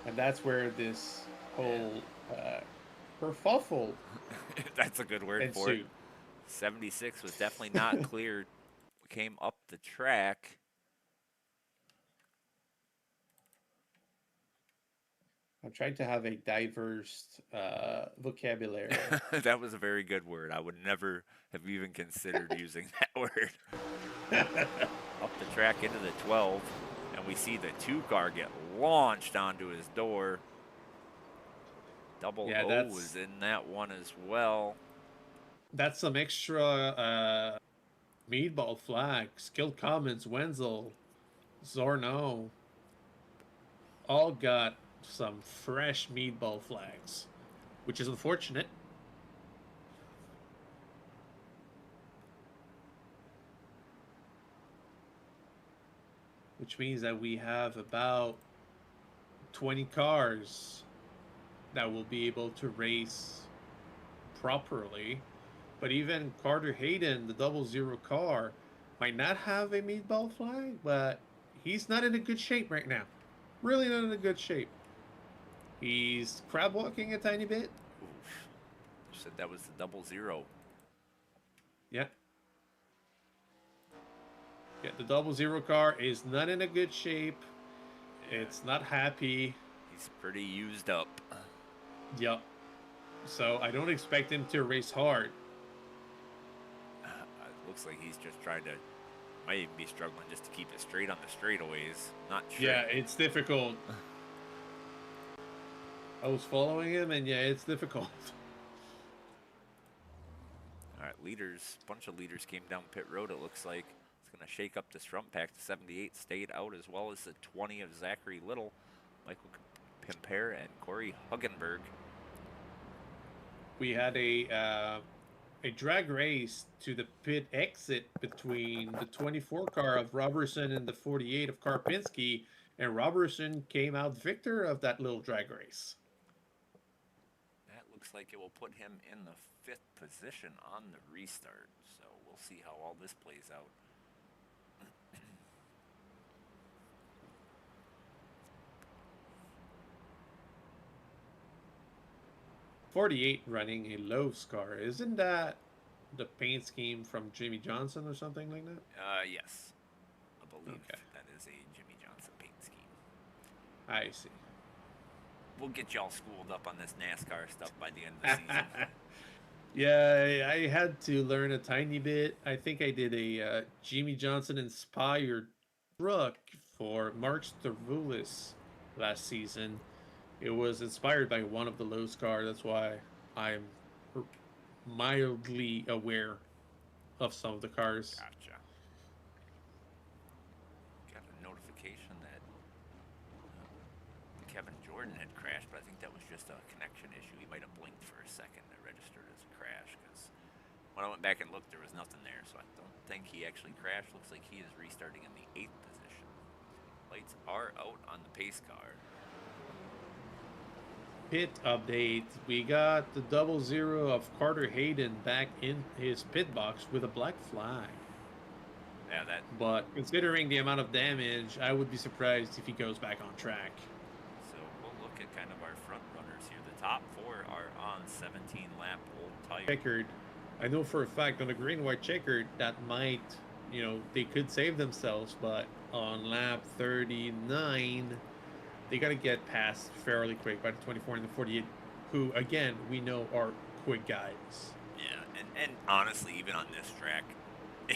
and that's where this whole kerfuffle That's a good word for it. ensued. 76 was definitely not cleared. Came up the track. I'm trying to have a diverse vocabulary. That was a very good word. I would never have even considered using that word. Up the track into the 12, and we see the 2 car get launched onto his door. Double O was in that one as well. That's some extra meatball flags. Skilled Commons, Wenzel, Zorno, all got some fresh meatball flags, which is unfortunate. Which means that we have about 20 cars that will be able to race properly. But even Carter Hayden, the 00 car, might not have a meatball flag, but he's not in a good shape right now. Really not in a good shape. He's crab walking a tiny bit. Oof. Said that was the 00. Yeah. Yeah, the 00 car is not in a good shape. It's not happy. He's pretty used up. Yep. So I don't expect him to race hard. It looks like he's just trying to, might even be struggling just to keep it straight on the straightaways. Not sure. Yeah, it's difficult. I was following him, and yeah, it's difficult. All right, leaders, bunch of leaders came down pit road, it looks like. It's going to shake up this front pack. The 78 stayed out, as well as the 20 of Zachary Little, Michael Pimper, and Corey Huggenberg. We had a drag race to the pit exit between the 24 car of Robertson and the 48 of Karpinski, and Robertson came out victor of that little drag race. That looks like it will put him in the 5th position on the restart. So we'll see how all this plays out. 48 running a Lowe's car. Isn't that the paint scheme from Jimmy Johnson or something like that? Yes. I believe Okay. that is a Jimmy Johnson paint scheme. I see. We'll get y'all schooled up on this NASCAR stuff by the end of the season. Yeah, I had to learn a tiny bit. I think I did a Jimmy Johnson inspired truck for Mark Stavoulis last season. It was inspired by one of the Lowe's cars. That's why I'm mildly aware of some of the cars. Gotcha. Got a notification that Kevin Jordan had crashed, but I think that was just a connection issue. He might have blinked for a second. It registered as a crash because when I went back and looked, there was nothing there. So I don't think he actually crashed. Looks like he is restarting in the 8th position. Lights are out on the pace car. Pit update. We got the 00 of Carter Hayden back in his pit box with a black flag. Yeah, that. But considering the amount of damage, I would be surprised if he goes back on track. So we'll look at kind of our front runners here. The top 4 are on 17 lap old tires. Checkered. I know for a fact on a green white checkered that might you know, they could save themselves, but on lap 39, they got to get past fairly quick by the 24 and the 48, who, again, we know are quick guys. Yeah, and honestly, even on this track,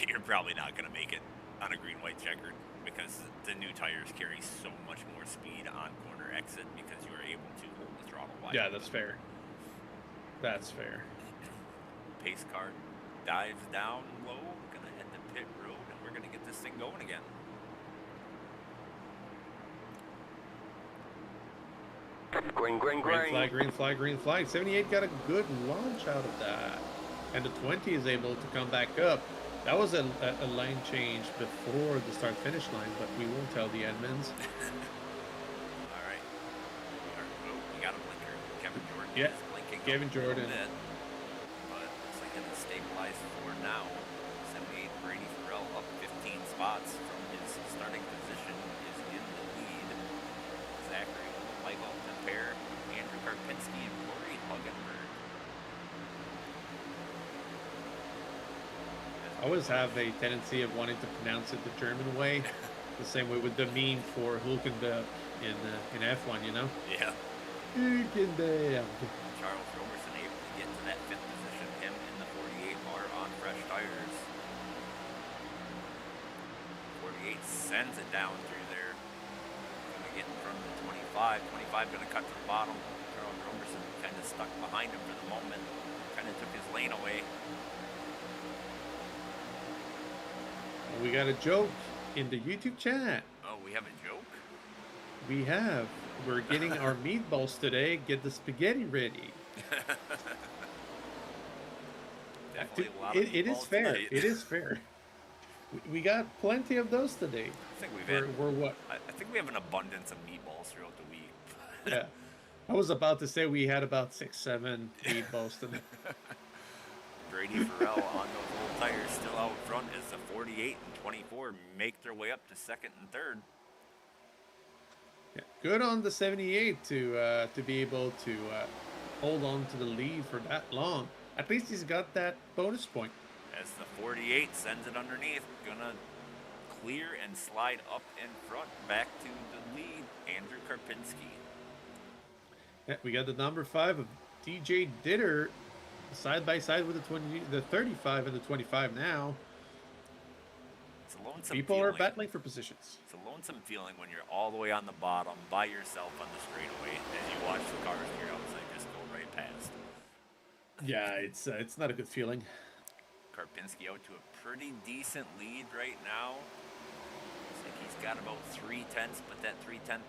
you're probably not going to make it on a green-white checkered because the new tires carry so much more speed on corner exit because you are able to hold the throttle wide. Yeah, that's fair. That's fair. Pace car dives down low, going to head to pit road, and we're going to get this thing going again. Green, green, Green green. flag, green flag, green flag. 78 got a good launch out of that. And the 20 is able to come back up. That was a line change before the start-finish line, but we won't tell the admins. All right. We got a blinker. Kevin Jordan Yeah, is blinking. Kevin a little Jordan. bit, but looks like it's stabilized for now. 78 Brady Farrell up 15 spots from his starting position is in the lead. Zachary, Michael Tempere, Andrew Karpinski, and Corey Huggenberg. I always have a tendency of wanting to pronounce it the German way, the same way with the meme for Hulkenberg in F1, you know? Yeah. Hulkenberg. Charles Roberson able to get to that fifth position. Him in the 48 are on fresh tires. 48 sends it down through there. Gonna get in front of the 25. 25 gonna cut to the bottom. Charles Roberson kind of stuck behind him for the moment. Kind of took his lane away. We got a joke in the YouTube chat. Oh, we have a joke? We have. We're getting our meatballs today. Get the spaghetti ready. Definitely a lot of It is meatballs fair. tonight. It is fair. We got plenty of those today. I think we've had, We're what? I think we have an abundance of meatballs throughout the week. Yeah. I was about to say we had about 6, 7 meatballs today. Brady Farrell on those old tires still out front as the 48 and 24 make their way up to second and third. Yeah. Good on the 78 to be able to hold on to the lead for that long. At least he's got that bonus point. As the 48 sends it underneath, gonna clear and slide up in front, back to the lead, Andrew Karpinski. Yeah, we got the number 5 of DJ Ditter side by side with the 35 and the 25 now. It's a lonesome People feeling. are battling for positions. It's a lonesome feeling when you're all the way on the bottom by yourself on the straightaway as you watch the cars to your outside just go right past. Yeah, it's not a good feeling. Karpinski out to a pretty decent lead right now. Looks like he's got about 3/10, but that 3/10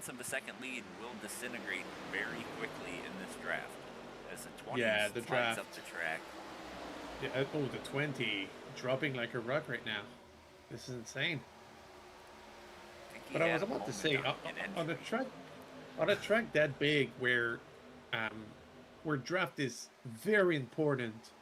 of a second lead will disintegrate very quickly in this draft. As the 20 the slides draft. up the track. Yeah, oh, the 20 dropping like a rock right now. This is insane. But I was about to say on a track that big where draft is very important,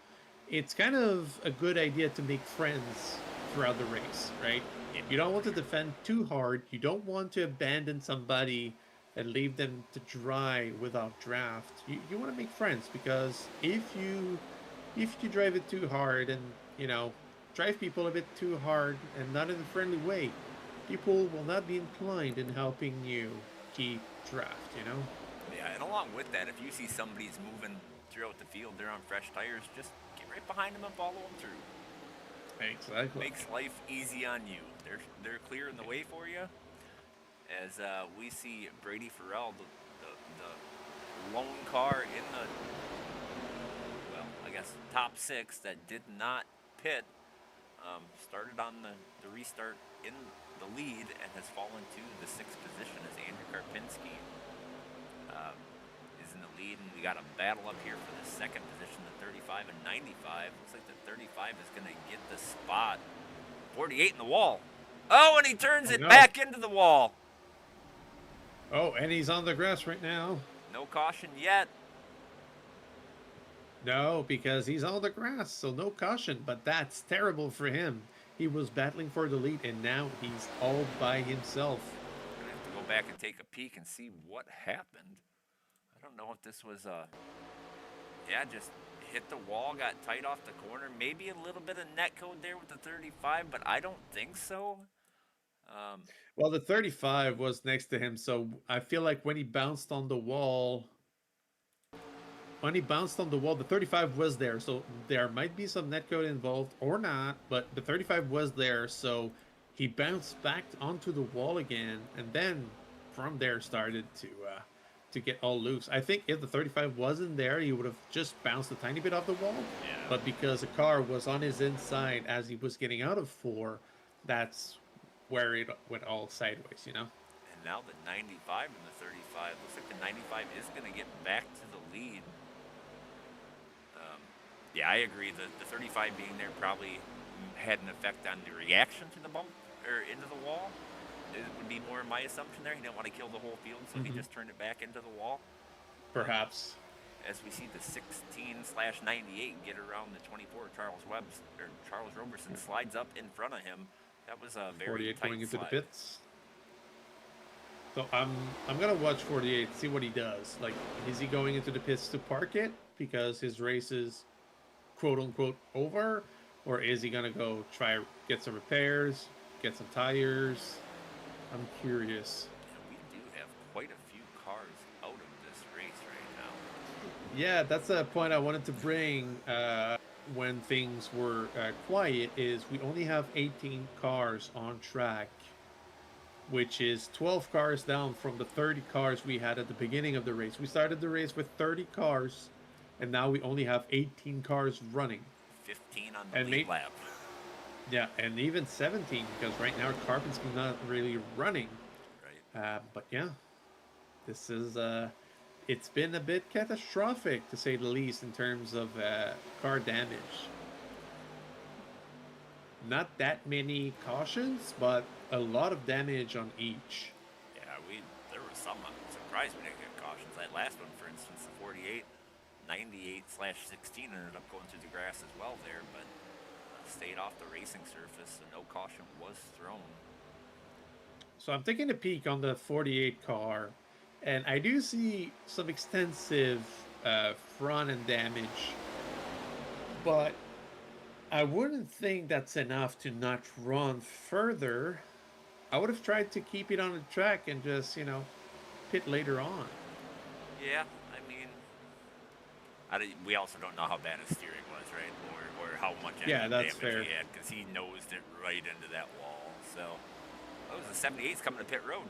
it's kind of a good idea to make friends throughout the race, right? You don't want to defend too hard. You don't want to abandon somebody and leave them to dry without draft. You want to make friends, because if you drive it too hard and, you know, drive people a bit too hard and not in a friendly way, people will not be inclined in helping you keep draft, you know? Yeah, and along with that, if you see somebody's moving throughout the field, they're on fresh tires, just get right behind them and follow them through. Exactly. Makes life easy on you. They're clearing the way for you. As we see Brady Farrell, the lone car in the, well, I guess top 6 that did not pit, started on the restart in the lead and has fallen to the 6th position as Andrew Karpinski is in the lead, and we got a battle up here for the 2nd position, the 35 and 95. Looks like the 35 is going to get the spot. 48 in the wall. Oh, and he turns it back into the wall. Oh, and he's on the grass right now. No caution yet. No, because he's on the grass, so no caution. But that's terrible for him. He was battling for the lead, and now he's all by himself. I'm going to have to go back and take a peek and see what happened. I don't know if this was, yeah, just hit the wall, got tight off the corner. Maybe a little bit of net code there with the 35, but I don't think so. Well, the 35 was next to him, so I feel like when he bounced on the wall, the 35 was there, so there might be some netcode involved or not, but the 35 was there, so he bounced back onto the wall again, and then from there started to get all loose. I think if the 35 wasn't there, he would have just bounced a tiny bit off the wall. Yeah. But because the car was on his inside as he was getting out of 4, that's where it went all sideways, you know? And now the 95 and the 35, looks like the 95 is going to get back to the lead. Yeah, I agree. The 35 being there probably had an effect on the reaction to the bump or into the wall. It would be more my assumption there. He didn't want to kill the whole field, so he just turned it back into the wall. Perhaps. As we see the 16/98 get around the 24, Charles Roberson slides up in front of him. That was a very 48 tight going into slide. the pits. So I'm gonna watch 48, see what he does. Like, is he going into the pits to park it because his race is quote unquote over, or is he gonna go try get some repairs, get some tires? I'm curious. And we do have quite a few cars out of this race right now. Yeah, that's a point I wanted to bring when things were quiet, is we only have 18 cars on track, which is 12 cars down from the 30 cars we had at the beginning of the race. We started the race with 30 cars, and now we only have 18 cars running. 15 on the lead lap. Yeah, and even 17, because right now Carpen's not really running. Right. But yeah, this is it's been a bit catastrophic, to say the least, in terms of car damage. Not that many cautions, but a lot of damage on each. Yeah, there were some. I'm surprised we didn't get cautions. That last one, for instance, the 48, 98/16 ended up going through the grass as well there, but stayed off the racing surface, so no caution was thrown. So I'm taking a peek on the 48 car, and I do see some extensive front end damage, but I wouldn't think that's enough to not run further. I would have tried to keep it on the track and just, pit later on. Yeah, I mean, we also don't know how bad his steering was, right? Or how much damage fair. he had, because he nosed it right into that wall. So, the 78's coming to pit road.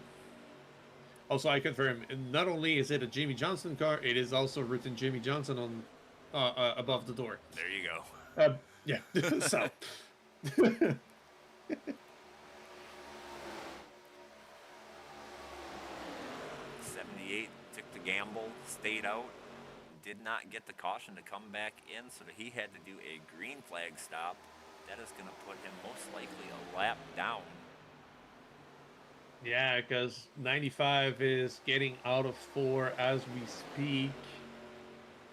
Also, I confirm, not only is it a Jimmy Johnson car, it is also written Jimmy Johnson on above the door. There you go. Yeah, so. 78 took the gamble, stayed out, did not get the caution to come back in, so that he had to do a green flag stop. That is going to put him most likely a lap down. Yeah, because 95 is getting out of 4 as we speak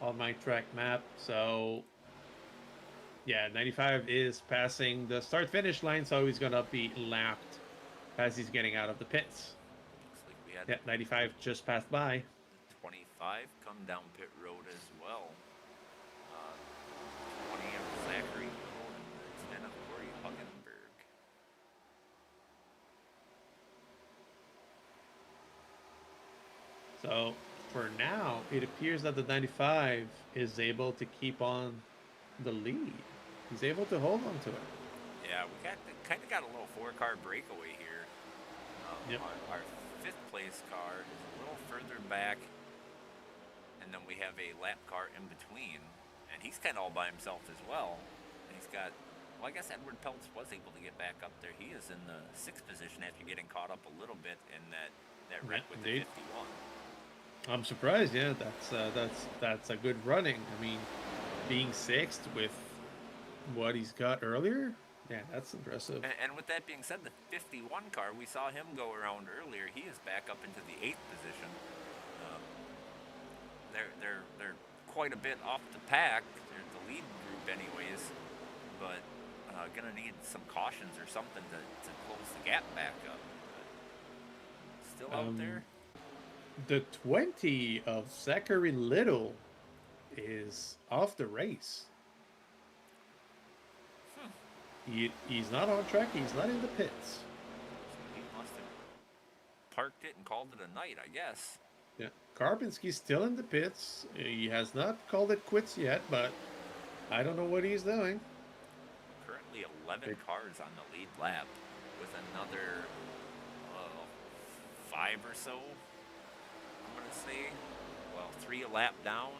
on my track map. So, yeah, 95 is passing the start-finish line, so he's going to be lapped as he's getting out of the pits. Looks like we had 95 just passed by. 25 come down pit road as well. 20 of Zachary and 10 of Corey Huggenberg. So for now, it appears that the 95 is able to keep on the lead. He's able to hold on to it. Yeah, we kind of got a little 4-car breakaway here. Yep. Our 5th place car is a little further back, and then we have a lap car in between, and he's kind of all by himself as well. And he's got, well, I guess Edward Peltz was able to get back up there. He is in the 6th position after getting caught up a little bit in that wreck with indeed. the 51. I'm surprised. Yeah, that's a good running. I mean, being 6th with what he's got earlier, yeah, that's impressive. And with that being said, the 51 car, we saw him go around earlier. He is back up into the 8th position. They're quite a bit off the pack. They're the lead group anyways, but gonna need some cautions or something to close the gap back up. But still out there. The 20 of Zachary Little is off the race. He's not on track. He's not in the pits. He must have parked it and called it a night, I guess. Yeah, Karpinski's still in the pits. He has not called it quits yet, but I don't know what he's doing. Currently 11 cars on the lead lap with another 5 or so, I'm going to say. Well, 3 a lap down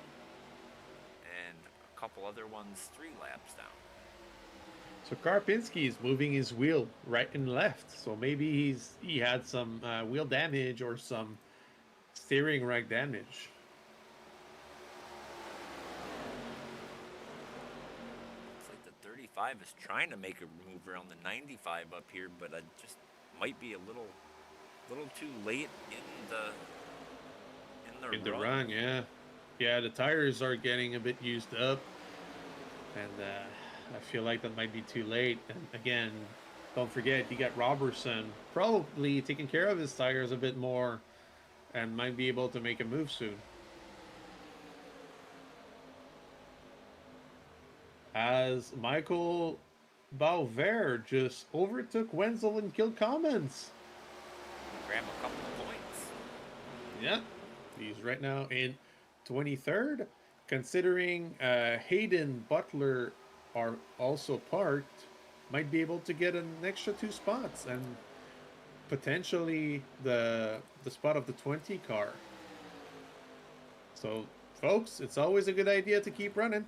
and a couple other ones 3 laps down. So Karpinski is moving his wheel right and left. So maybe he had some wheel damage or some steering rack damage. Looks like the 35 is trying to make a move around the 95 up here, but it just might be a little too late in the run. Yeah. Yeah, the tires are getting a bit used up. And I feel like that might be too late. And again, don't forget, you got Robertson probably taking care of his tires a bit more and might be able to make a move soon. As Michael Bauver just overtook Wenzel and killed Commons. Grab a couple of points. Yeah, he's right now in 23rd. Considering Hayden Butler are also parked, might be able to get an extra 2 spots and potentially the spot of the 20 car. So, folks, it's always a good idea to keep running.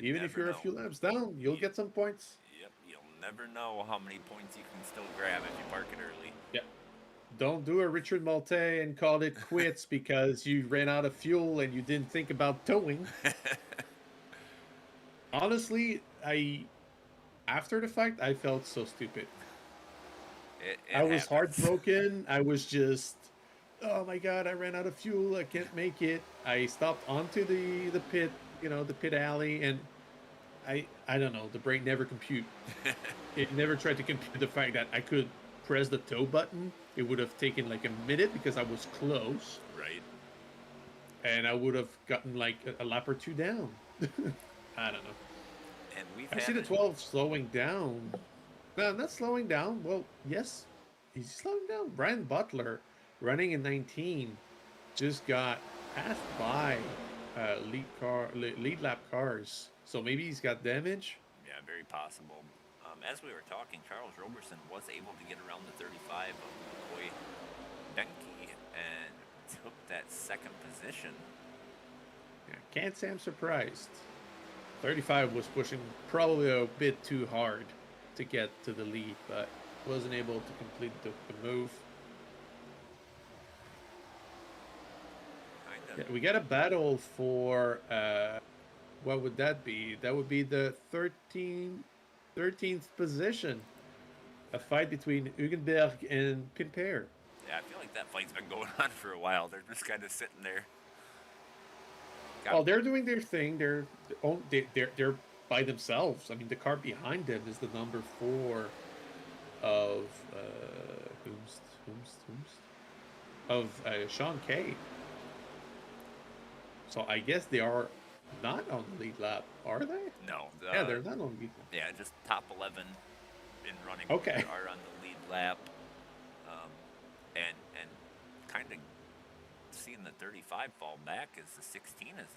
Even if you're a few laps down, you'll get some points. Yep, you'll never know how many points you can still grab if you park it early. Yep. Don't do a Richard Malte and call it quits because you ran out of fuel and you didn't think about towing. Honestly, after the fact, I felt so stupid. I was heartbroken. I was just, oh my God, I ran out of fuel. I can't make it. I stopped onto the pit, the pit alley, and I don't know, the brain never compute. It never tried to compute the fact that I could press the tow button. It would have taken like a minute because I was close. Right. And I would have gotten like a lap or 2 down. I don't know. And I see the 12 slowing down. No, not slowing down. Well, yes, he's slowing down. Brian Butler, running in 19, just got passed by lead lap cars. So maybe he's got damage. Yeah, very possible. As we were talking, Charles Roberson was able to get around the 35 of McCoy Benke and took that 2nd position. Yeah, can't say I'm surprised. 35 was pushing probably a bit too hard to get to the lead, but wasn't able to complete the move. Yeah, we got a battle for, what would that be? That would be the 13th position. A fight between Hugenberg and Pinper. Yeah, I feel like that fight's been going on for a while. They're just kind of sitting there. Well, they're doing their thing. They're by themselves. I mean, the car behind them is the number 4 of Sean Kay. So I guess they are not on the lead lap, are they? No. Yeah, they're not on the lead lap. Yeah, just top 11 in running Okay. are on the lead lap. And kind of seeing the 35 fall back as the 16 is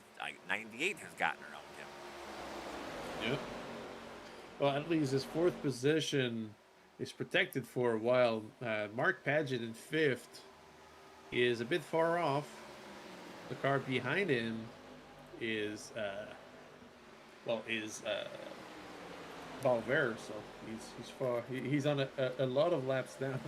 98 has gotten around him. Yeah. Well, at least his 4th position is protected for a while. Mark Padgett in 5th is a bit far off. The car behind him is Valverde, so he's far. He's on a lot of laps down.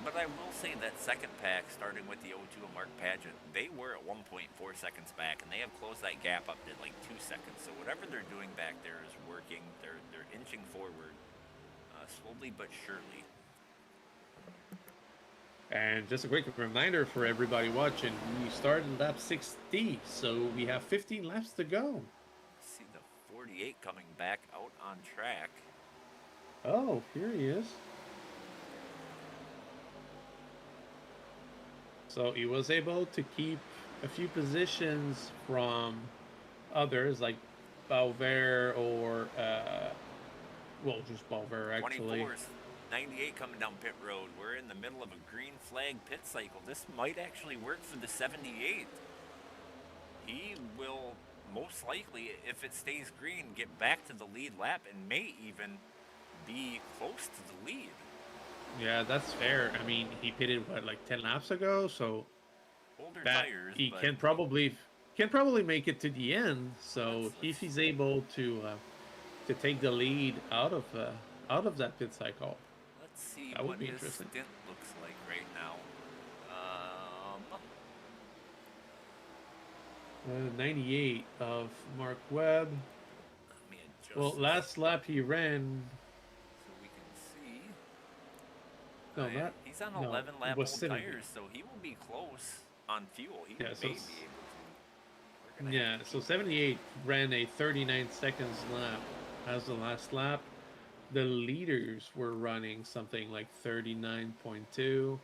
But I will say that 2nd pack, starting with the O2 of Mark Padgett, they were at 1.4 seconds back, and they have closed that gap up to like 2 seconds. So whatever they're doing back there is working. They're inching forward, slowly but surely. And just a quick reminder for everybody watching, we started lap 60, so we have 15 laps to go. See the 48 coming back out on track. Oh, here he is. So he was able to keep a few positions from others like Balver or well, just Balver actually. 24th, 98 coming down pit road. We're in the middle of a green flag pit cycle. This might actually work for the 78. He will most likely, if it stays green, get back to the lead lap and may even be close to the lead. Yeah, that's fair. I mean, he pitted what, like 10 laps ago, so Older that tires, he but can probably make it to the end. So if he's able to take the lead out of that pit cycle, let's see that would what be his interesting. stint looks like right now. 98 of Mark Webb. Let me adjust Well, this last lap he ran. so we can see. No, Yeah, that he's on no, 11 it lap was old 70. tires, so he will be close on fuel. He Yeah, may so be able it's- to. We're gonna Yeah, have to so keep- 78 ran a 39 seconds lap as the last lap. The leaders were running something like 39.2.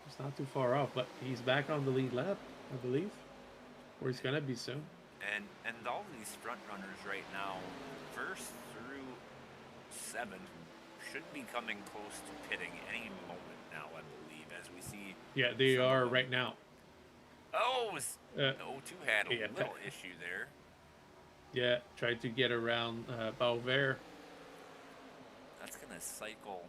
It's not too far off, but he's back on the lead lap, I believe, or he's gonna be soon. And all these front runners right now, first through 7, should be coming close to pitting any moment now, I believe, as we see. Yeah, they some of are them. right now. Oh, no, 2 had a yeah, little issue there. Yeah, tried to get around Balver. That's going to cycle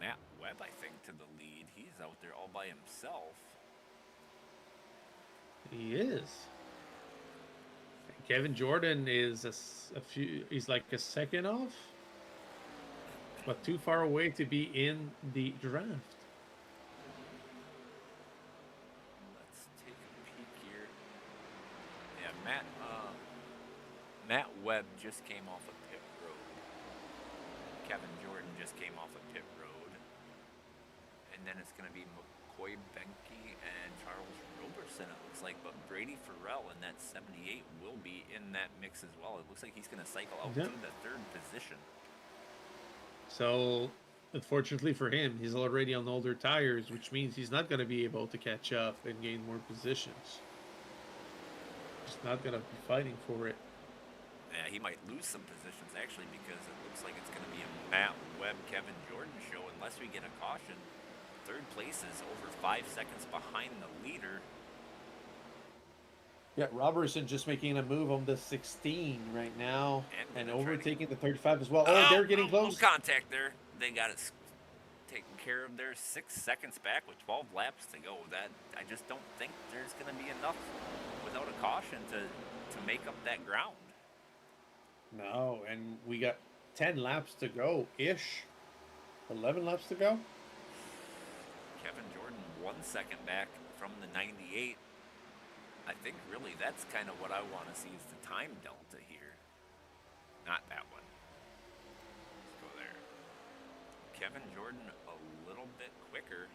Matt Webb, I think, to the lead. He's out there all by himself. He is. Kevin Jordan is he's like a second off, but too far away to be in the draft. Let's take a peek here. Yeah, Matt Webb just came off of pit road. Kevin Jordan just came off of pit road. And then it's going to be McCoy Benke and Charles Roberson, it looks like. But Brady Farrell in that 78 will be in that mix as well. It looks like he's going to cycle out to the 3rd position. So, unfortunately for him, he's already on older tires, which means he's not going to be able to catch up and gain more positions. He's not going to be fighting for it. Yeah, he might lose some positions actually because it looks like it's going to be a Matt Webb, Kevin Jordan show unless we get a caution. 3rd place is over 5 seconds behind the leader. Yeah, Robertson just making a move on the 16 right now and overtaking the 35 as well. Oh, they're getting close. No contact there. They got it taken care of there. 6 seconds back with 12 laps to go. That I just don't think there's going to be enough without a caution to make up that ground. No, and we got 10 laps to go-ish. 11 laps to go. Kevin Jordan 1 second back from the 98. I think really that's kind of what I want to see is the time delta here. Not that one. Let's go there. Kevin Jordan a little bit quicker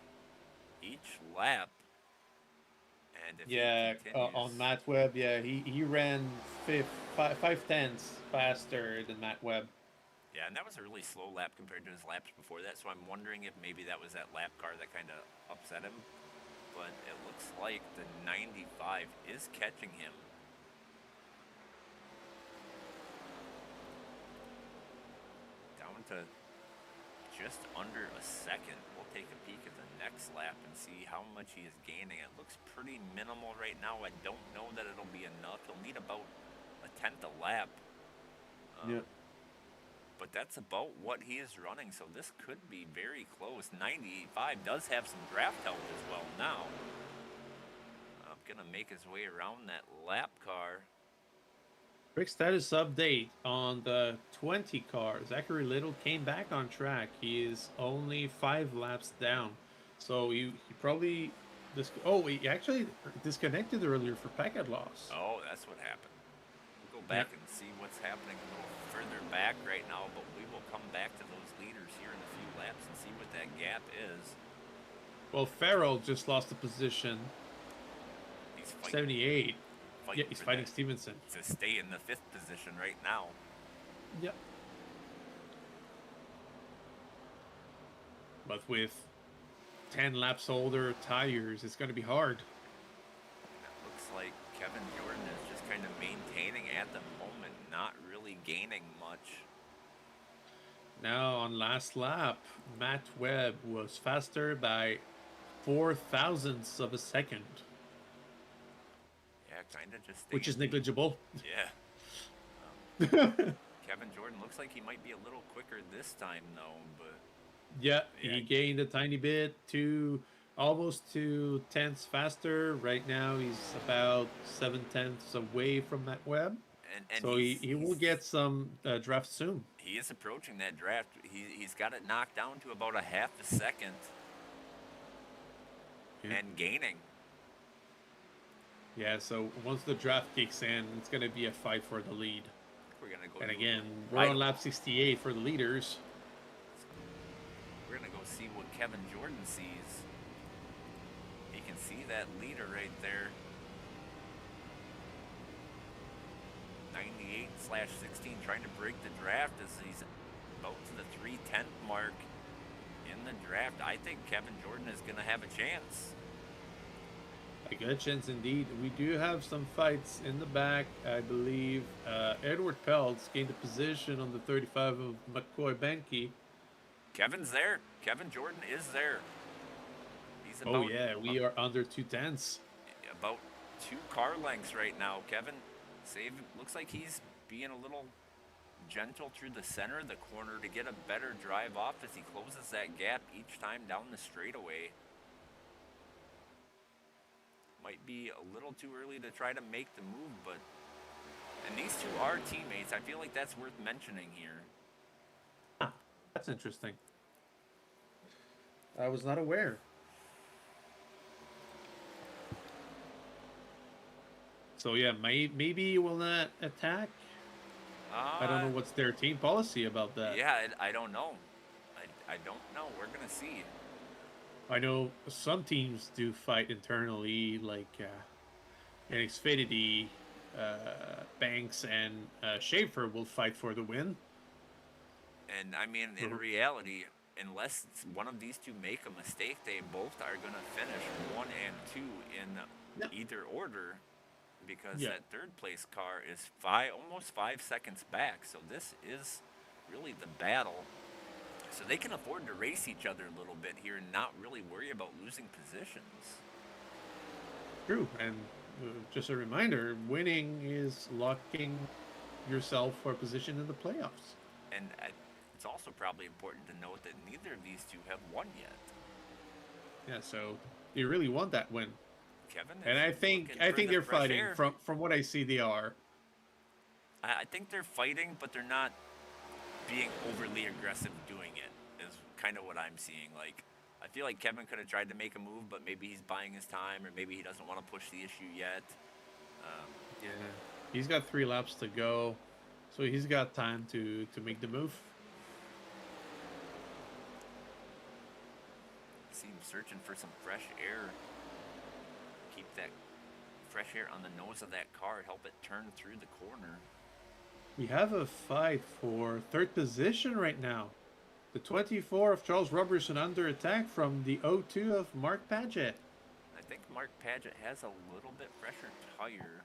each lap. And if Yeah, he continues, on Matt Webb, yeah, he ran 5/10 faster than Matt Webb. yeah, and that was a really slow lap compared to his laps before that, so I'm wondering if maybe that was that lap car that kind of upset him. But it looks like the 95 is catching him. Down to just under a second. We'll take a peek at the next lap and see how much he is gaining. It looks pretty minimal right now. I don't know that it'll be enough. He'll need about a 10th a lap. Yeah. But that's about what he is running, so this could be very close. 95 does have some draft help as well now. Gonna make his way around that lap car. Quick status update on the 20 car. Zachary Little came back on track. He is only 5 laps down. So he probably... he actually disconnected earlier for packet loss. Oh, that's what happened. We'll go back and see what's happening a little further back right now, but we will come back to those leaders here in a few laps and see what that gap is. Well, Farrell just lost the position. He's fighting, 78. fighting Yeah, he's for fighting that Stevenson. to stay in the 5th position right now. Yep. But with 10 laps older tires, it's going to be hard. That Kevin Jordan is just kind of maintaining at the moment, not really gaining much. Now on last lap, Matt Webb was faster by 0.004 of a second, Yeah, kind of just which is staying. negligible. Yeah. Kevin Jordan looks like he might be a little quicker this time, though, but Yeah, Yeah. he gained a tiny bit, almost 2 tenths faster. Right now, he's about 7 tenths away from Matt Webb. and So he will get some draft soon. he is approaching that draft. He's got it knocked down to about a half a second Yeah. and gaining. Yeah, so once the draft kicks in, it's going to be a fight for the lead. We're gonna go. And do- again, we're right- on lap 68 for the leaders. We're gonna go see what Kevin Jordan sees. He can see that leader right there. 98/16 trying to break the draft as he's about to the 310 mark in the draft. I think Kevin Jordan is gonna have a chance. A good chance indeed. We do have some fights in the back. I believe Edward Peltz gained a position on the 35 of McCoy Benke. Kevin's there. Kevin Jordan is there. He's about, Oh yeah, we are under 2 tenths. about 2 car lengths right now. Kevin looks like he's being a little gentle through the center of the corner to get a better drive off as he closes that gap each time down the straightaway. Might be a little too early to try to make the move, but and these two are teammates. I feel like that's worth mentioning here. That's interesting. I was not aware. So yeah, maybe you will not attack. I don't know what's their team policy about that. Yeah, I don't know. I don't know. We're gonna see. I know some teams do fight internally, like in Xfinity, Banks and Schaefer will fight for the win. And I mean, in reality, unless one of these two make a mistake, they both are going to finish 1 and 2 in either order, because that third place car is almost 5 seconds back. So this is really the battle. So they can afford to race each other a little bit here and not really worry about losing positions. True, and just a reminder, winning is locking yourself for a position in the playoffs. And it's also probably important to note that neither of these two have won yet. Yeah, so you really want that win. Kevin, And I think they're fighting. From what I see, they are. I think they're fighting, but they're not being overly aggressive doing it, is kind of what I'm seeing. Like, I feel like Kevin could have tried to make a move, but maybe he's buying his time, or maybe he doesn't want to push the issue yet. Yeah, he's got 3 laps to go, so he's got time to make the move. See him searching for some fresh air. Keep that fresh air on the nose of that car, help it turn through the corner. We have a fight for 3rd position right now. The 24 of Charles Robertson under attack from the 02 of Mark Padgett. I think Mark Padgett has a little bit fresher tire.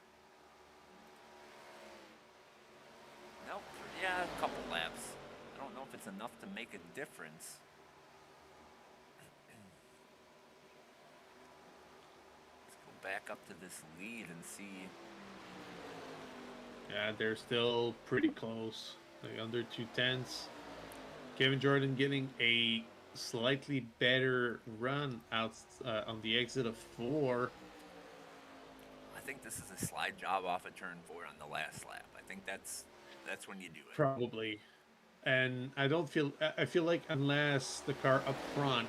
Nope, yeah, a couple laps. I don't know if it's enough to make a difference. Let's go back up to this lead and see. Yeah, they're still pretty close. Like under 2 tenths. Kevin Jordan getting a slightly better run out on the exit of 4. I think this is a slide job off of turn 4 on the last lap. I think that's when you do it. Probably. And I feel like unless the car up front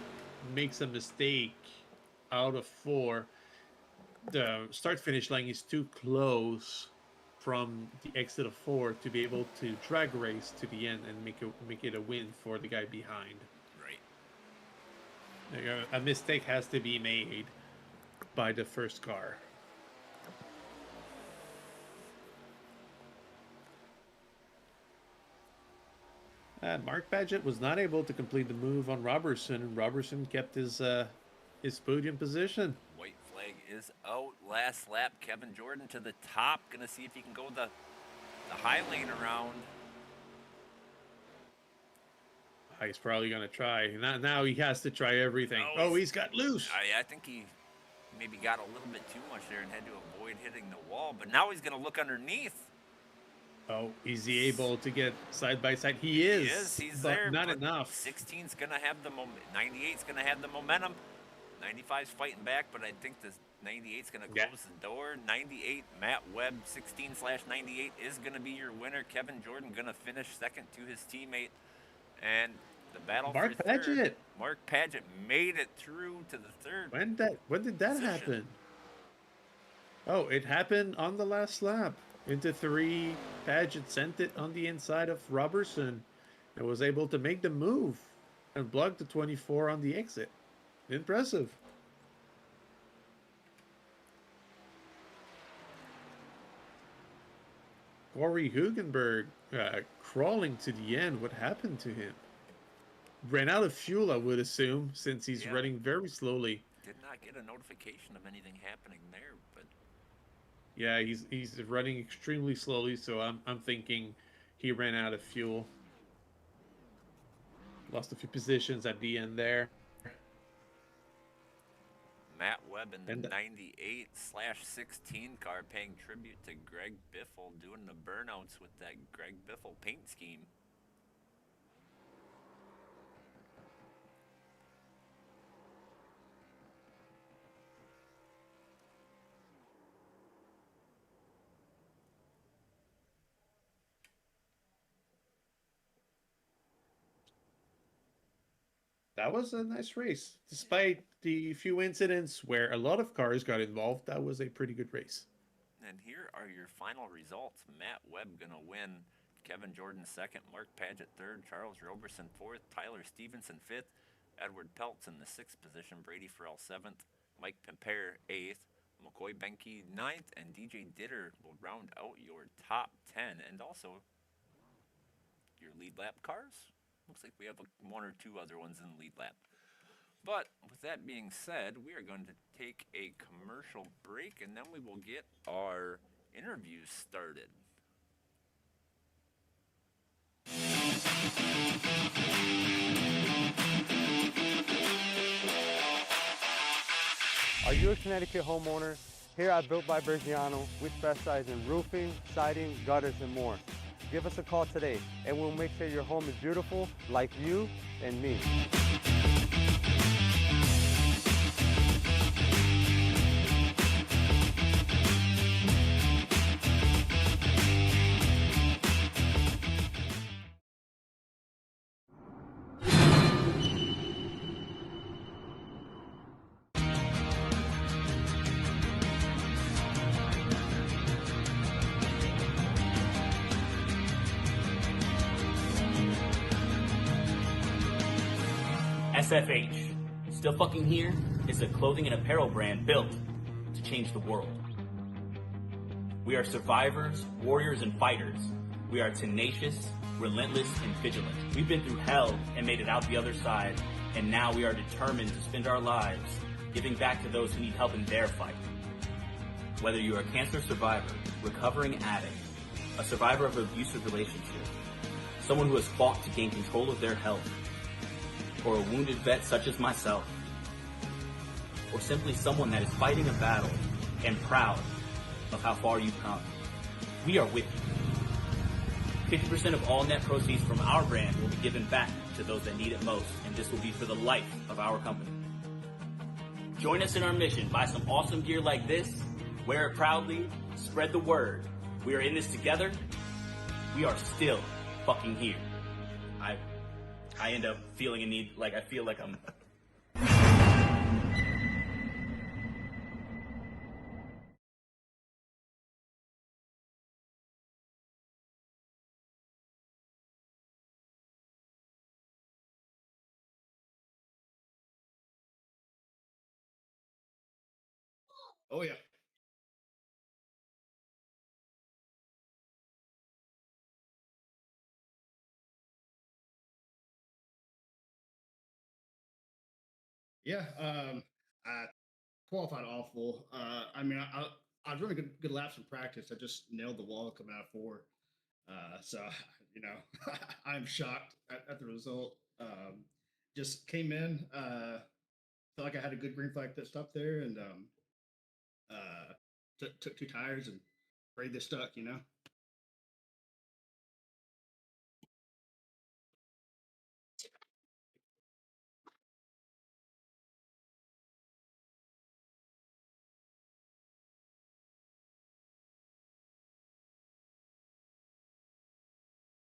makes a mistake out of 4, the start finish line is too close from the exit of 4 to be able to drag race to the end and make it a win for the guy behind. Right. Like a mistake has to be made by the first car. Mark Padgett was not able to complete the move on Robertson. Robertson kept his podium position. White flag is out. Last lap, Kevin Jordan to the top. Gonna see if he can go the high lane around. He's probably going to try. Now he has to try everything. Oh, he's got loose. I think he maybe got a little bit too much there and had to avoid hitting the wall. But now he's going to look underneath. Oh, is he able to get side by side? He is. He's but there. Not but enough. 16's going to have the moment. 98's going to have the momentum. 95's fighting back, but I think this 98's going to close the door. 98, Matt Webb, 16/98 is going to be your winner. Kevin Jordan going to finish second to his teammate. And the battle Mark for Paget. third. Mark Paget made it through to the third. When did that position. happen? Oh, it happened on the last lap. Into 3, Paget sent it on the inside of Robertson and was able to make the move and block the 24 on the exit. Impressive. Corey Hugenberg crawling to the end. What happened to him? Ran out of fuel, I would assume, since he's running very slowly. Did not get a notification of anything happening there, but yeah, he's running extremely slowly, so I'm thinking he ran out of fuel. Lost a few positions at the end there. Matt Webb in the 98/16 car paying tribute to Greg Biffle, doing the burnouts with that Greg Biffle paint scheme. That was a nice race. Despite the few incidents where a lot of cars got involved, that was a pretty good race. And here are your final results. Matt Webb going to win. Kevin Jordan second, Mark Paget third, Charles Roberson fourth, Tyler Stevenson fifth, Edward Peltz in the sixth position, Brady Farrell seventh, Mike Pempere eighth, McCoy Benke ninth, and DJ Ditter will round out your top 10 and also your lead lap cars. Looks like we have one or two other ones in the lead lap. But with that being said, we are going to take a commercial break and then we will get our interviews started. Are you a Connecticut homeowner? Here at Built by Bergiano, we specialize in roofing, siding, gutters, and more. Give us a call today and we'll make sure your home is beautiful like you and me. SFH, still fucking here, is a clothing and apparel brand built to change the world. We are survivors, warriors, and fighters. We are tenacious, relentless, and vigilant. We've been through hell and made it out the other side, and now we are determined to spend our lives giving back to those who need help in their fight. Whether you're a cancer survivor, recovering addict, a survivor of an abusive relationship, someone who has fought to gain control of their health, or a wounded vet such as myself, or simply someone that is fighting a battle and proud of how far you've come, we are with you. 50% of all net proceeds from our brand will be given back to those that need it most, and this will be for the life of our company. Join us in our mission. Buy some awesome gear like this, wear it proudly, spread the word. We are in this together. We are still fucking here. I end up feeling a need, like I feel like I'm... Oh yeah. Yeah, qualified awful. I mean, I was running good laps in practice. I just nailed the wall coming out of four. So you know, I'm shocked at the result. Just came in, felt like I had a good green flag that stopped there, and took two tires and prayed they stuck. You know.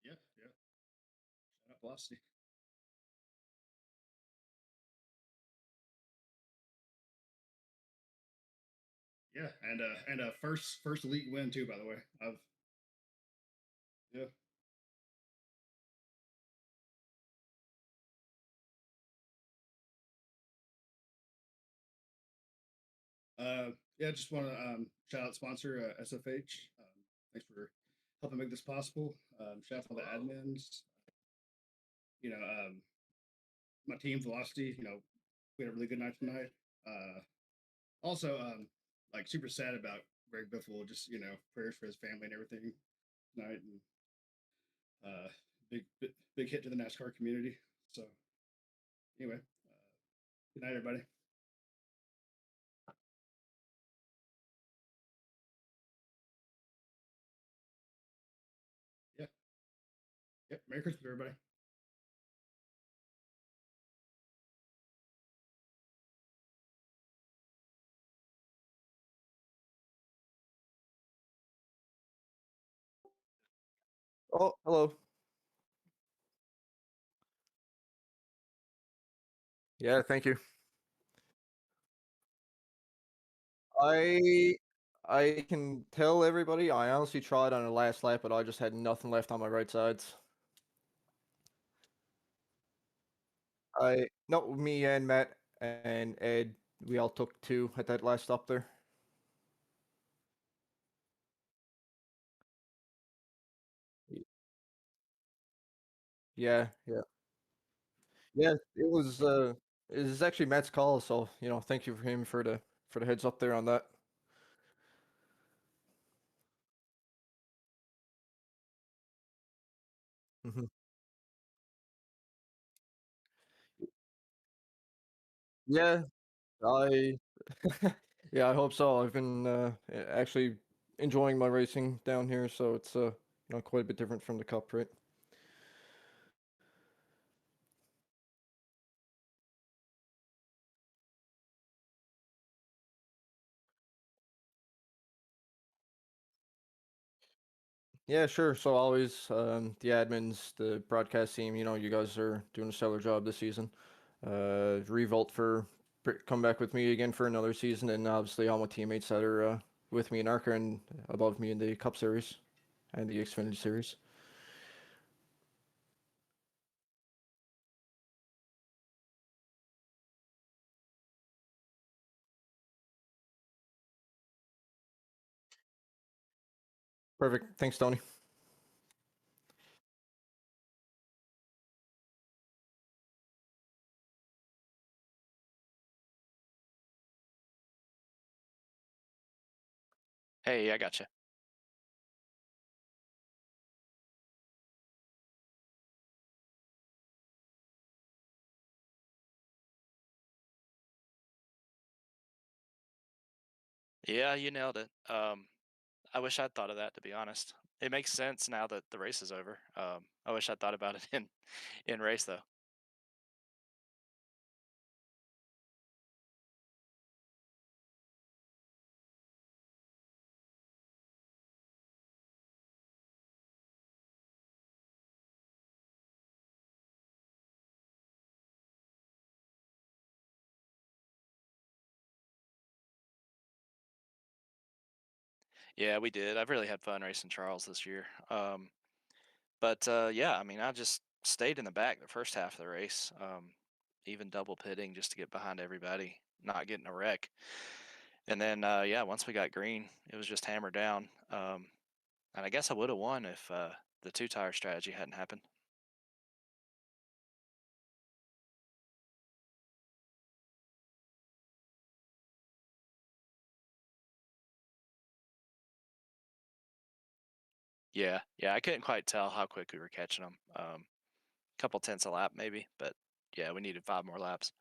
Yeah, yeah. Shout out velocity. Yeah, and first elite win too. By the way, I've yeah. Yeah, just want to shout out sponsor SFH. Thanks for helping make this possible. Shout out to all the admins. You know, my team Velocity. You know, we had a really good night tonight. Also, like super sad about Greg Biffle. Just prayers for his family and everything tonight, and uh, big hit to the NASCAR community. So anyway, good night, everybody. Yeah, yep. Merry Christmas, everybody. Oh, hello. Yeah, thank you. I I can tell everybody I honestly tried on the last lap, but I just had nothing left on my right sides. No, me and Matt and Ed, we all took two at that last stop there. Y- Yeah, yeah. Yeah, it was actually Matt's call, so thank you for him for the heads up there on that. Hmm. Yeah, I yeah, I hope so. I've been actually enjoying my racing down here, so it's quite a bit different from the cup, right? Yeah, sure. So always the admins, the broadcast team, you guys are doing a stellar job this season. Revolt for come back with me again for another season, and obviously all my teammates that are with me in ARCA and above me in the Cup Series and the Xfinity Series. Perfect. Thanks, Tony. Hey, I gotcha. Yeah, you nailed it. I wish I'd thought of that, to be honest. It makes sense now that the race is over. I wish I'd thought about it in race though. Yeah, we did. I've really had fun racing Charles this year. But yeah, I mean, I just stayed in the back the first half of the race, even double pitting just to get behind everybody, not getting a wreck. And then yeah, once we got green, it was just hammered down. And I guess I would have won if the two tire strategy hadn't happened. Yeah, I couldn't quite tell how quick we were catching them. Couple tenths a lap maybe, but yeah, we needed 5 more laps.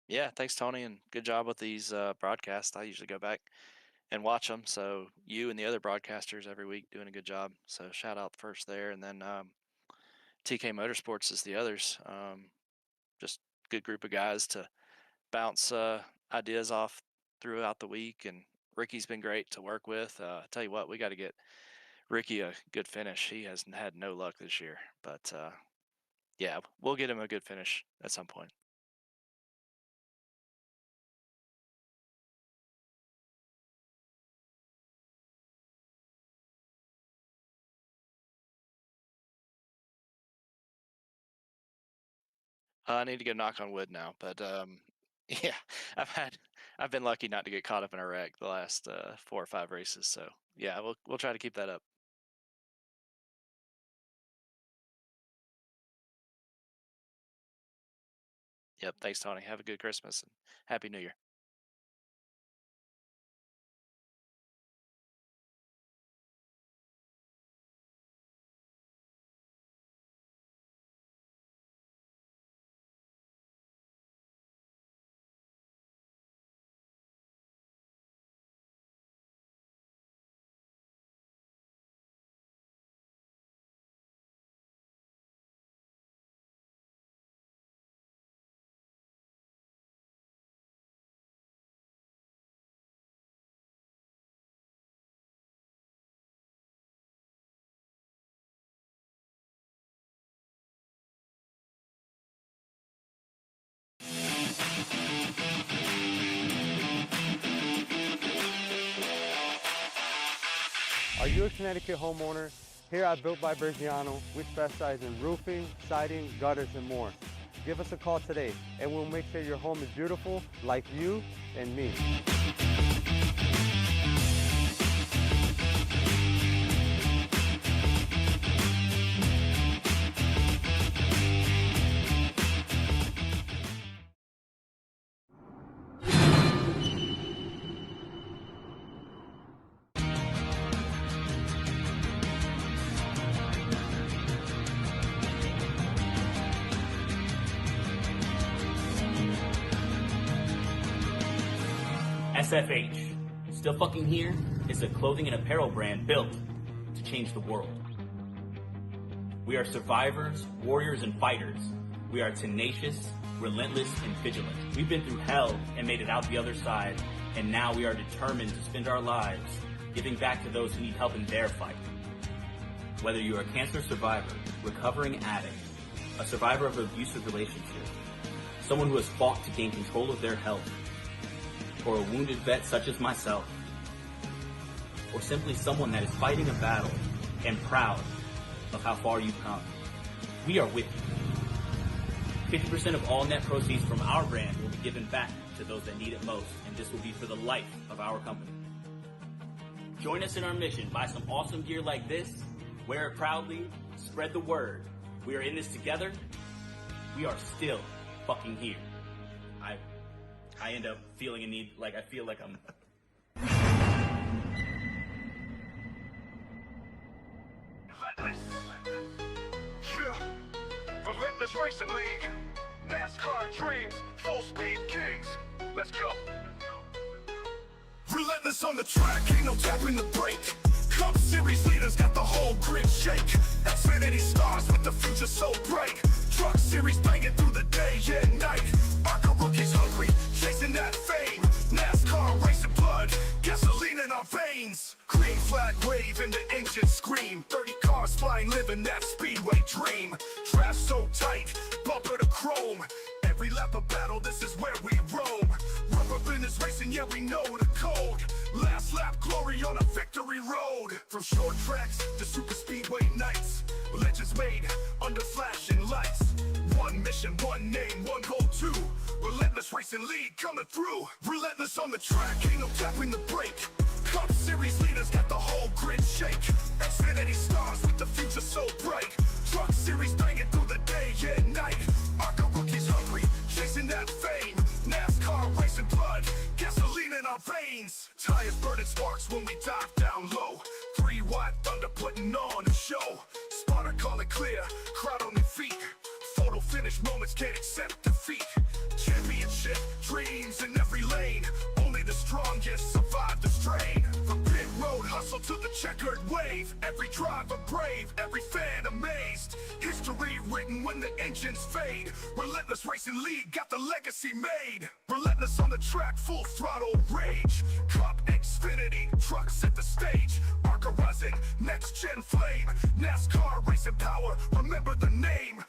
Yeah, thanks, Tony, and good job with these broadcasts. I usually go back and watch them. So you and the other broadcasters every week doing a good job. So shout out first there, and then TK Motorsports is the others. Just good group of guys to bounce ideas off throughout the week. And Ricky's been great to work with. Tell you what, we got to get Ricky a good finish. He has had no luck this year, but yeah, we'll get him a good finish at some point. I need to go knock on wood now, but yeah, I've been lucky not to get caught up in a wreck the last 4 or 5 races. So yeah, we'll try to keep that up. Yep. Thanks, Tony. Have a good Christmas and Happy New Year. Are you a Connecticut homeowner? Here at Built by Bergiano, we specialize in roofing, siding, gutters, and more. Give us a call today, and we'll make sure your home is beautiful like you and me. SFH, still fucking here, is a clothing and apparel brand built to change the world. We are survivors, warriors, and fighters. We are tenacious, relentless, and vigilant. We've been through hell and made it out the other side, and now we are determined to spend our lives giving back to those who need help in their fight. Whether you are a cancer survivor, recovering addict, a survivor of an abusive relationship, someone who has fought to gain control of their health, or a wounded vet such as myself, or simply someone that is fighting a battle and proud of how far you've come, we are with you. 50% of all net proceeds from our brand will be given back to those that need it most, and this will be for the life of our company. Join us in our mission. Buy some awesome gear like this, wear it proudly, spread the word. We are in this together. We are still fucking here. I end up feeling a need, like I feel like I'm... Relentless Racing League. NASCAR dreams, full speed kings. Let's go. Relentless on the track, ain't no tapping the brake. Cup Series leaders got the whole grid shake. Xfinity stars with the future so bright. Truck Series banging through the day and night. ARCA rookies hungry, chasing that fame. NASCAR racing blood, gasoline in our veins. Green flag wave and the engine scream. 30 cars flying, living that Speedway dream. Trash so tight, bumper to chrome. Every lap of battle, this is where we roam. Rubber business racing, yeah we know the code. Last lap glory on a victory road. From short tracks to super speedway nights. Legends made under flashing lights. One mission, one name, one goal too. Relentless Racing League coming through. Relentless on the track, ain't no tapping the brake. Cup Series leaders got the whole grid shake. Xfinity stars with the future so bright. Truck Series banging through the day and night. ARCA rookies hungry, chasing that fame. NASCAR racing blood, gasoline in our veins. Tires burning sparks when we dive down low. 3 wide thunder putting on a show. Spotter calling clear, crowd on their feet. Photo finish moments can't accept defeat. Championship dreams in every lane. Only the strongest survive the strain. From pit road hustle to the checkered wave. Every driver brave, every fan amazed. History written when the engines fade. Relentless Racing League got the legacy made. Relentless on the track, full throttle rage. Cup Xfinity, trucks set the stage. ARCA rising, next gen flame. NASCAR racing power, remember the name.